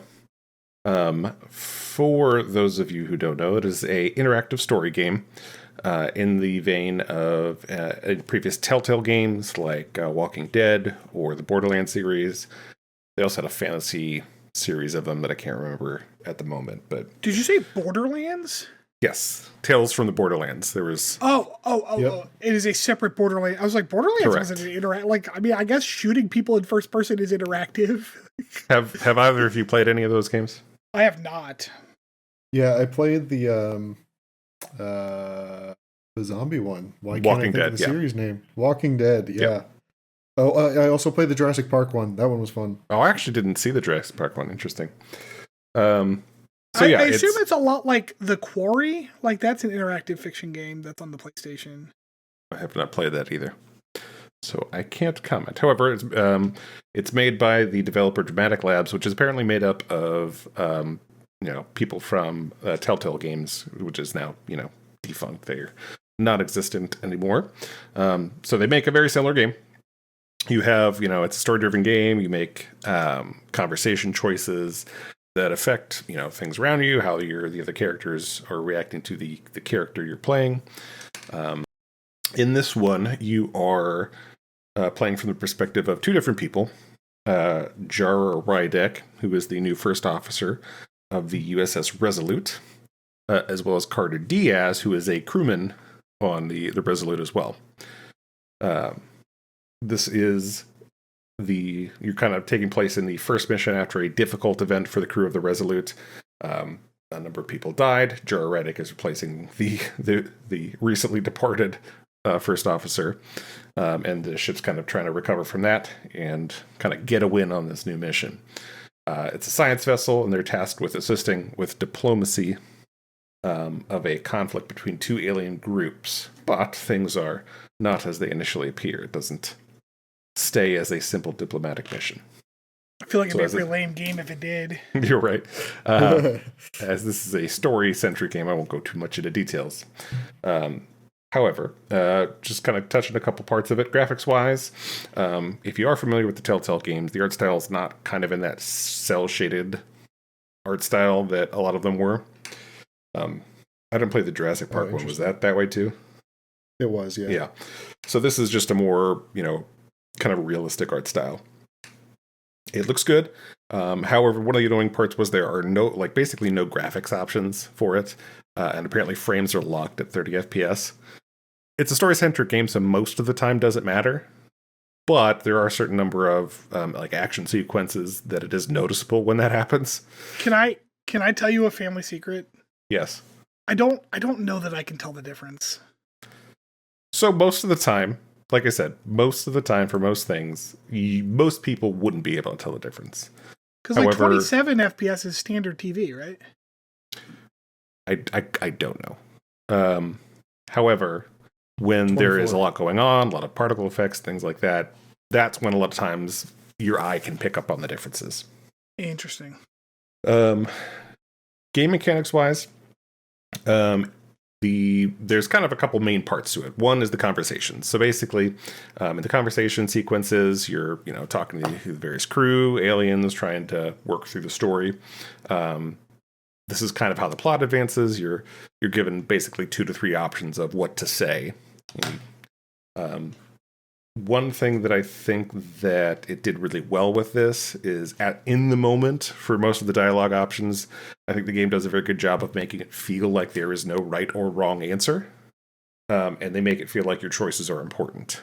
For those of you who don't know, it is a interactive story game in the vein of previous Telltale games like Walking Dead or the Borderlands series. They also had a fantasy series of them that I can't remember at the moment. But Did you say Borderlands? yes, Tales from the Borderlands. There was Oh, it is a separate Borderlands. I was like, Borderlands Correct. wasn't interactive. Like, I mean, I guess shooting people in first person is interactive. have either of you played any of those games? I have not. Yeah, I played the zombie one. Why can't I Walking think of Dead, the yeah. series name? Walking Dead, yeah. Yep. Oh, I also played the Jurassic Park one. That one was fun. Oh, I actually didn't see the Jurassic Park one. Interesting. So I yeah, assume it's a lot like The Quarry. Like, that's an interactive fiction game that's on the PlayStation. I have not played that either, so I can't comment. However, it's made by the developer Dramatic Labs, which is apparently made up of people from Telltale Games, which is now defunct. They're not existent anymore. So they make a very similar game. You have it's a story-driven game. You make conversation choices that affect things around you, how the other characters are reacting to the character you're playing. In this one, you are playing from the perspective of two different people. Jara Rydek, who is the new first officer of the USS Resolute, as well as Carter Diaz, who is a crewman on the Resolute as well. This is you're kind of taking place in the first mission after a difficult event for the crew of the Resolute. A number of people died. Jara Rydek is replacing the recently departed first officer, and the ship's kind of trying to recover from that and kind of get a win on this new mission. It's a science vessel, and they're tasked with assisting with diplomacy of a conflict between two alien groups. But things are not as they initially appear. It doesn't stay as a simple diplomatic mission. I feel like it'd be a as pretty lame game if it did. You're right. As this is a story-centric game, I won't go too much into details. However, just kind of touching a couple parts of it, graphics-wise, if you are familiar with the Telltale games, the art style is not kind of in that cel-shaded art style that a lot of them were. I didn't play the Jurassic Park one. Was that way too? It was, yeah. Yeah. So this is just a more, kind of realistic art style. It looks good. However, one of the annoying parts was there are basically no graphics options for it. And apparently frames are locked at 30 FPS. It's a story-centric game, so most of the time doesn't matter. But there are a certain number of action sequences that it is noticeable when that happens. Can I tell you a family secret? Yes. I don't know that I can tell the difference. So most of the time, like I said, most of the time for most things, most people wouldn't be able to tell the difference. Because like 27 FPS is standard TV, right? I don't know. However, when 24. There is a lot going on, a lot of particle effects, things like that, that's when a lot of times your eye can pick up on the differences. Interesting. Game mechanics wise, there's kind of a couple main parts to it. One is the conversation. So basically, in the conversation sequences, you're talking to the various crew, aliens, trying to work through the story. This is kind of how the plot advances. You're given basically 2 to 3 options of what to say. One thing that I think that it did really well with this is in the moment for most of the dialogue options, I think the game does a very good job of making it feel like there is no right or wrong answer. And they make it feel like your choices are important.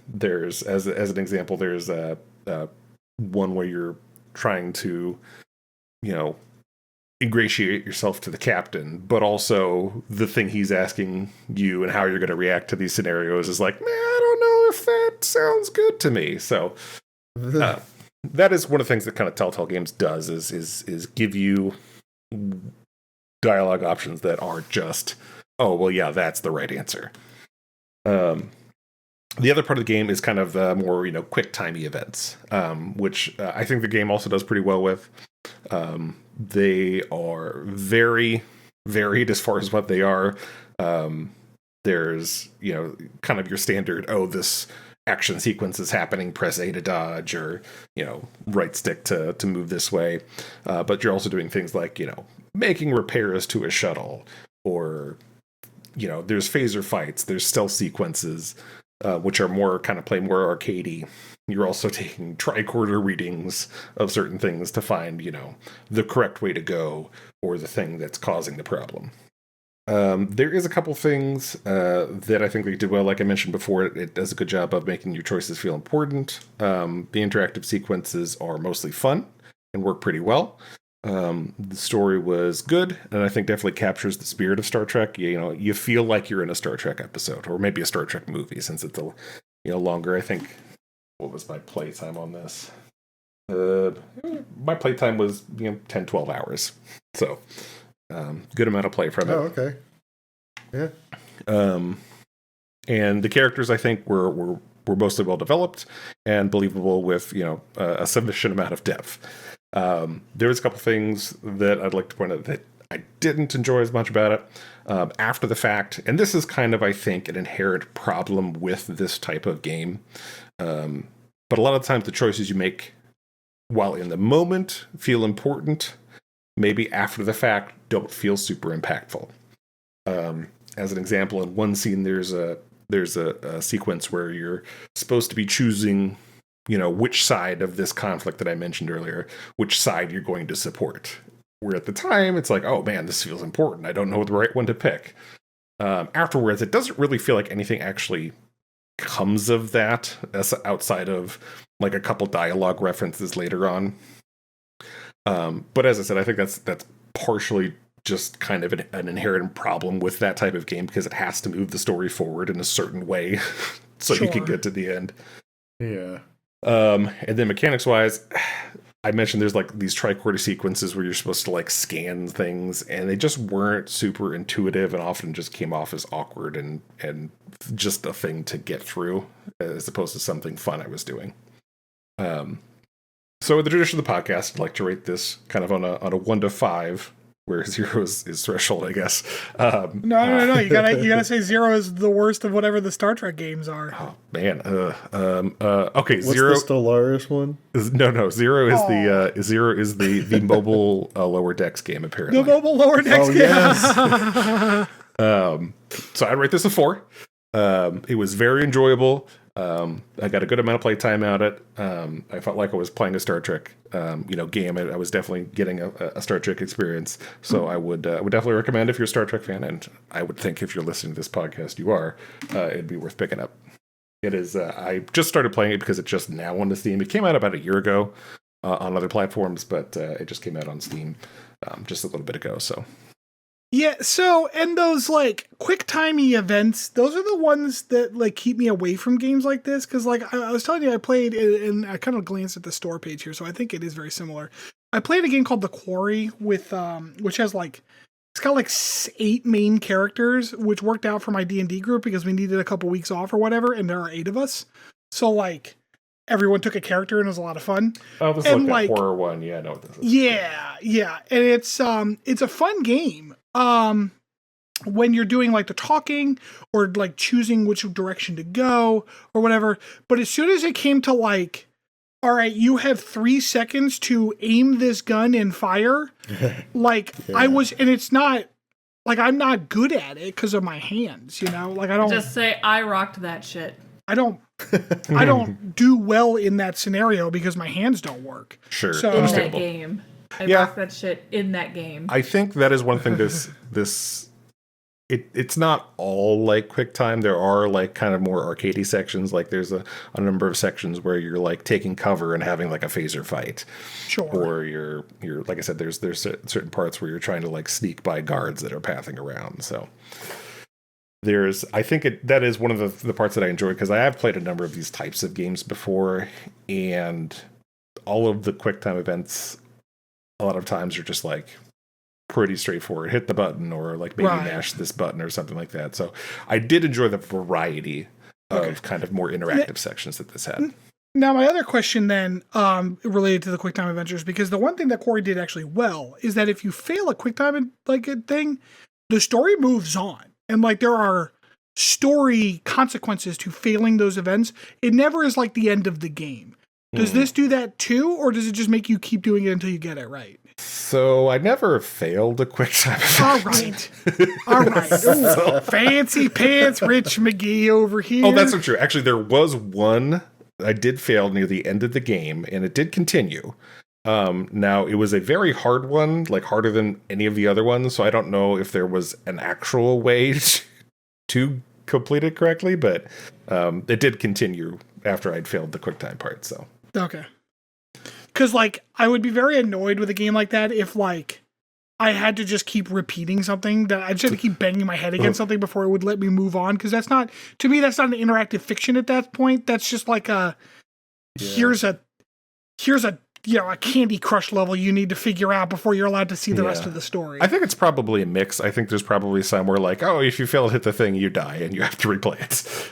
There's, as an example, there's one where you're trying to, ingratiate yourself to the captain, but also the thing he's asking you and how you're going to react to these scenarios is like, I don't know if that sounds good to me. So that is one of the things that kind of Telltale Games does is give you dialogue options that aren't just, oh, well, yeah, that's the right answer. The other part of the game is kind of more, quick timey events, which I think the game also does pretty well with. They are very varied as far as what they are. There's, kind of your standard, this action sequence is happening, press A to dodge, or, right stick to move this way. But you're also doing things like, making repairs to a shuttle, or, there's phaser fights, there's stealth sequences, which are more kind of play more arcadey. You're also taking tricorder readings of certain things to find, the correct way to go or the thing that's causing the problem. There is a couple things that I think they did well. Like I mentioned before, it does a good job of making your choices feel important. The interactive sequences are mostly fun and work pretty well. The story was good, and I think definitely captures the spirit of Star Trek. You feel like you're in a Star Trek episode, or maybe a Star Trek movie, since it's longer. I think, what was my playtime on this? My playtime was 10, 12 hours. So good amount of play from it. Oh, okay. Yeah. And the characters, I think, were mostly well developed and believable with a sufficient amount of depth. There was a couple things that I'd like to point out that I didn't enjoy as much about it after the fact, and this is kind of, I think, an inherent problem with this type of game. But a lot of times the choices you make while in the moment feel important, maybe after the fact don't feel super impactful. As an example, in one scene, there's a sequence where you're supposed to be choosing, which side of this conflict that I mentioned earlier, which side you're going to support. Where at the time, it's like, oh man, this feels important. I don't know the right one to pick. Afterwards, it doesn't really feel like anything actually comes of that, outside of like a couple dialogue references later on. But as I said, I think that's partially just kind of an inherent problem with that type of game, because it has to move the story forward in a certain way so you can get to the end. Yeah. And then mechanics wise, I mentioned there's like these tricorder sequences where you're supposed to like scan things, and they just weren't super intuitive and often just came off as awkward and just a thing to get through as opposed to something fun I was doing. So in the tradition of the podcast, I'd like to rate this kind of on a 1 to 5, where 0 is threshold, I guess. No. You gotta say 0 is the worst of whatever the Star Trek games are. Oh man. Okay. What's 0. the Stellaris one? No. 0 is the mobile lower decks game, apparently. The mobile lower decks game. Yes. So I'd rate this a 4. It was very enjoyable. I got a good amount of playtime out of it. I felt like I was playing a Star Trek, game. I was definitely getting a Star Trek experience. So I would definitely recommend if you're a Star Trek fan, and I would think if you're listening to this podcast, you are. It'd be worth picking up. It is. I just started playing it because it's just now on the Steam. It came out about a year ago on other platforms, but it just came out on Steam just a little bit ago. So Yeah, so, and those, like, quick-timey events, those are the ones that, like, keep me away from games like this, because, like, I was telling you, I played, and I kind of glanced at the store page here, so I think it is very similar. I played a game called The Quarry with, which has, like, it's got, like, 8 main characters, which worked out for my D&D group because we needed a couple weeks off or whatever, and there are 8 of us. So, like, everyone took a character, and it was a lot of fun. Oh, this is like that horror one. Yeah, I know what this is. Yeah. And it's a fun game. When you're doing like the talking or like choosing which direction to go or whatever. But as soon as it came to like, all right, you have 3 seconds to aim this gun and fire. Like I was, and it's not like I'm not good at it because of my hands, you know, like I don't just say I rocked that shit. I don't do well in that scenario because my hands don't work. Sure. So, In that game. I rocked that shit in that game. I think that is one thing it's not all like QuickTime. There are like kind of more arcadey sections. Like there's a number of sections where you're like taking cover and having like a phaser fight. Sure. Or you're like I said, there's certain parts where you're trying to like sneak by guards that are pathing around. So I think that is one of the parts that I enjoy because I have played a number of these types of games before, and all of the QuickTime events a lot of times are just like pretty straightforward. Hit the button or like maybe mash this button or something like that. So I did enjoy the variety of kind of more interactive sections that this had. Now, my other question then, related to the QuickTime adventures, because the one thing that Corey did actually well is that if you fail a QuickTime like a thing, the story moves on. And like there are story consequences to failing those events. It never is like the end of the game. Does this do that too, or does it just make you keep doing it until you get it right? So I never failed a QuickTime. All right. Ooh, fancy pants, Rich McGee over here. Oh, that's not true. Actually, there was one I did fail near the end of the game, and it did continue. Now, it was a very hard one, like harder than any of the other ones, so I don't know if there was an actual way to complete it correctly, but it did continue after I'd failed the QuickTime part, so. Okay. Because, like, I would be very annoyed with a game like that if, like, I had to just keep repeating something, that I just had to keep banging my head against something before it would let me move on, because that's not, to me, that's not an interactive fiction at that point. That's just like here's a a Candy Crush level you need to figure out before you're allowed to see the rest of the story. I think it's probably a mix. I think there's probably some where like, oh, if you fail to hit the thing, you die and you have to replay it.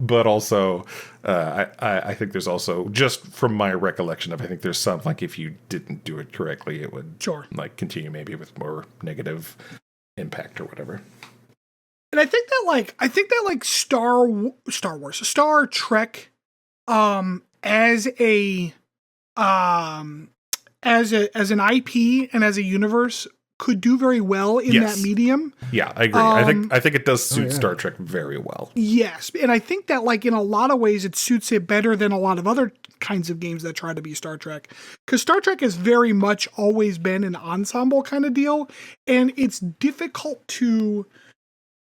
But also, I think there's also, just from my recollection of, I think there's some, like if you didn't do it correctly, it would like continue maybe with more negative impact or whatever. And I think that Star Trek, as an IP and as a universe could do very well in that medium. Yeah, I agree. I think it does suit Star Trek very well. Yes, and I think that like in a lot of ways it suits it better than a lot of other kinds of games that try to be Star Trek. Because Star Trek has very much always been an ensemble kind of deal, and it's difficult to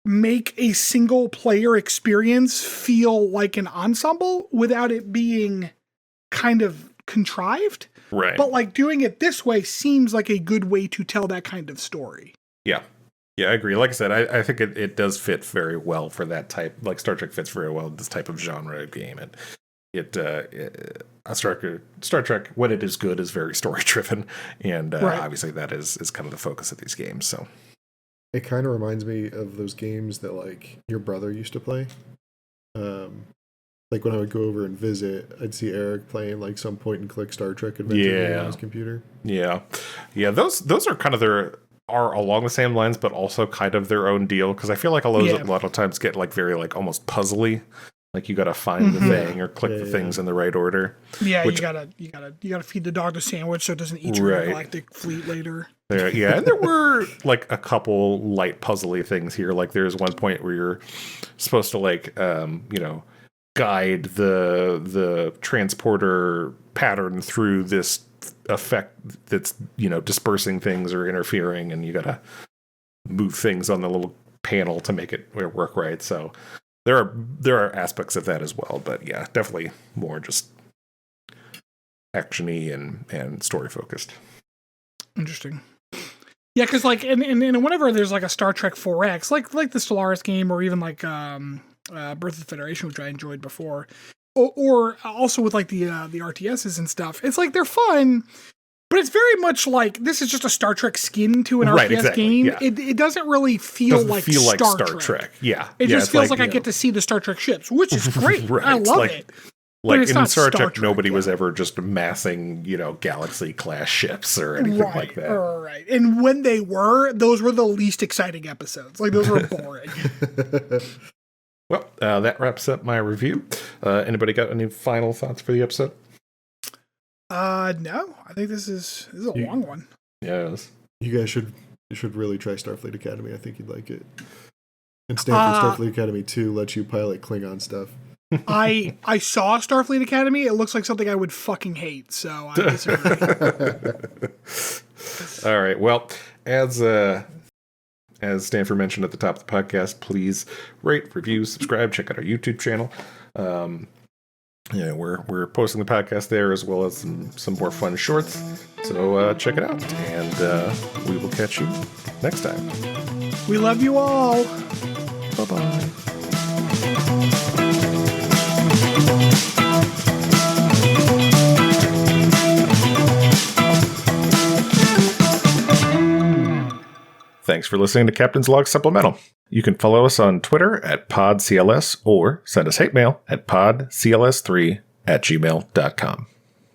make a single player experience feel like an ensemble without it being kind of contrived. Right. But like doing it this way seems like a good way to tell that kind of story. Yeah. Yeah, I agree. Like I said, I think it does fit very well for that type. Like Star Trek fits very well in this type of genre of game. And Star Trek, when it is good, is very story driven. And obviously that is kind of the focus of these games. So it kind of reminds me of those games that like your brother used to play. Like when I would go over and visit, I'd see Eric playing like some point and click Star Trek adventure on his computer. Yeah. Those are kind of are along the same lines, but also kind of their own deal. Because I feel like a lot of times get like very like almost puzzly. Like you got to find the thing or click the things in the right order. Yeah, you gotta feed the dog the sandwich so it doesn't eat your galactic fleet later. Yeah, and there were like a couple light puzzly things here. Like there's one point where you're supposed to like guide the transporter pattern through this effect that's dispersing things or interfering, and you gotta move things on the little panel to make it work right. So there are aspects of that as well, but yeah, definitely more just actiony and story focused. Interesting. Yeah, because like, and whenever there's like a Star Trek 4X, like the Stellaris game, or even like Birth of the Federation, which I enjoyed before, or also with like the RTSs and stuff, it's like they're fun, but it's very much like this is just a Star Trek skin to an RTS game. Yeah. It doesn't really feel like Star Trek. Yeah, it just feels like I know, get to see the Star Trek ships, which is great. Right. I love Like- it. Like it's in not Star Star Trek, Trek, nobody yeah. was ever just amassing, Galaxy class ships or anything like that. Right. And when they were, those were the least exciting episodes. Like those were boring. Well, that wraps up my review. Anybody got any final thoughts for the episode? No, I think this is a long one. Yes. You guys should really try Starfleet Academy. I think you'd like it. And Stanford Starfleet Academy 2 lets you pilot Klingon stuff. I saw Starfleet Academy. It looks like something I would fucking hate. So I disagree. All right. Well, as Stanford mentioned at the top of the podcast, please rate, review, subscribe, check out our YouTube channel. We're posting the podcast there as well as some more fun shorts. So check it out, and we will catch you next time. We love you all. Bye-bye. Thanks for listening to Captain's Log Supplemental. You can follow us on Twitter at PodCLS or send us hate mail at podcls3@gmail.com.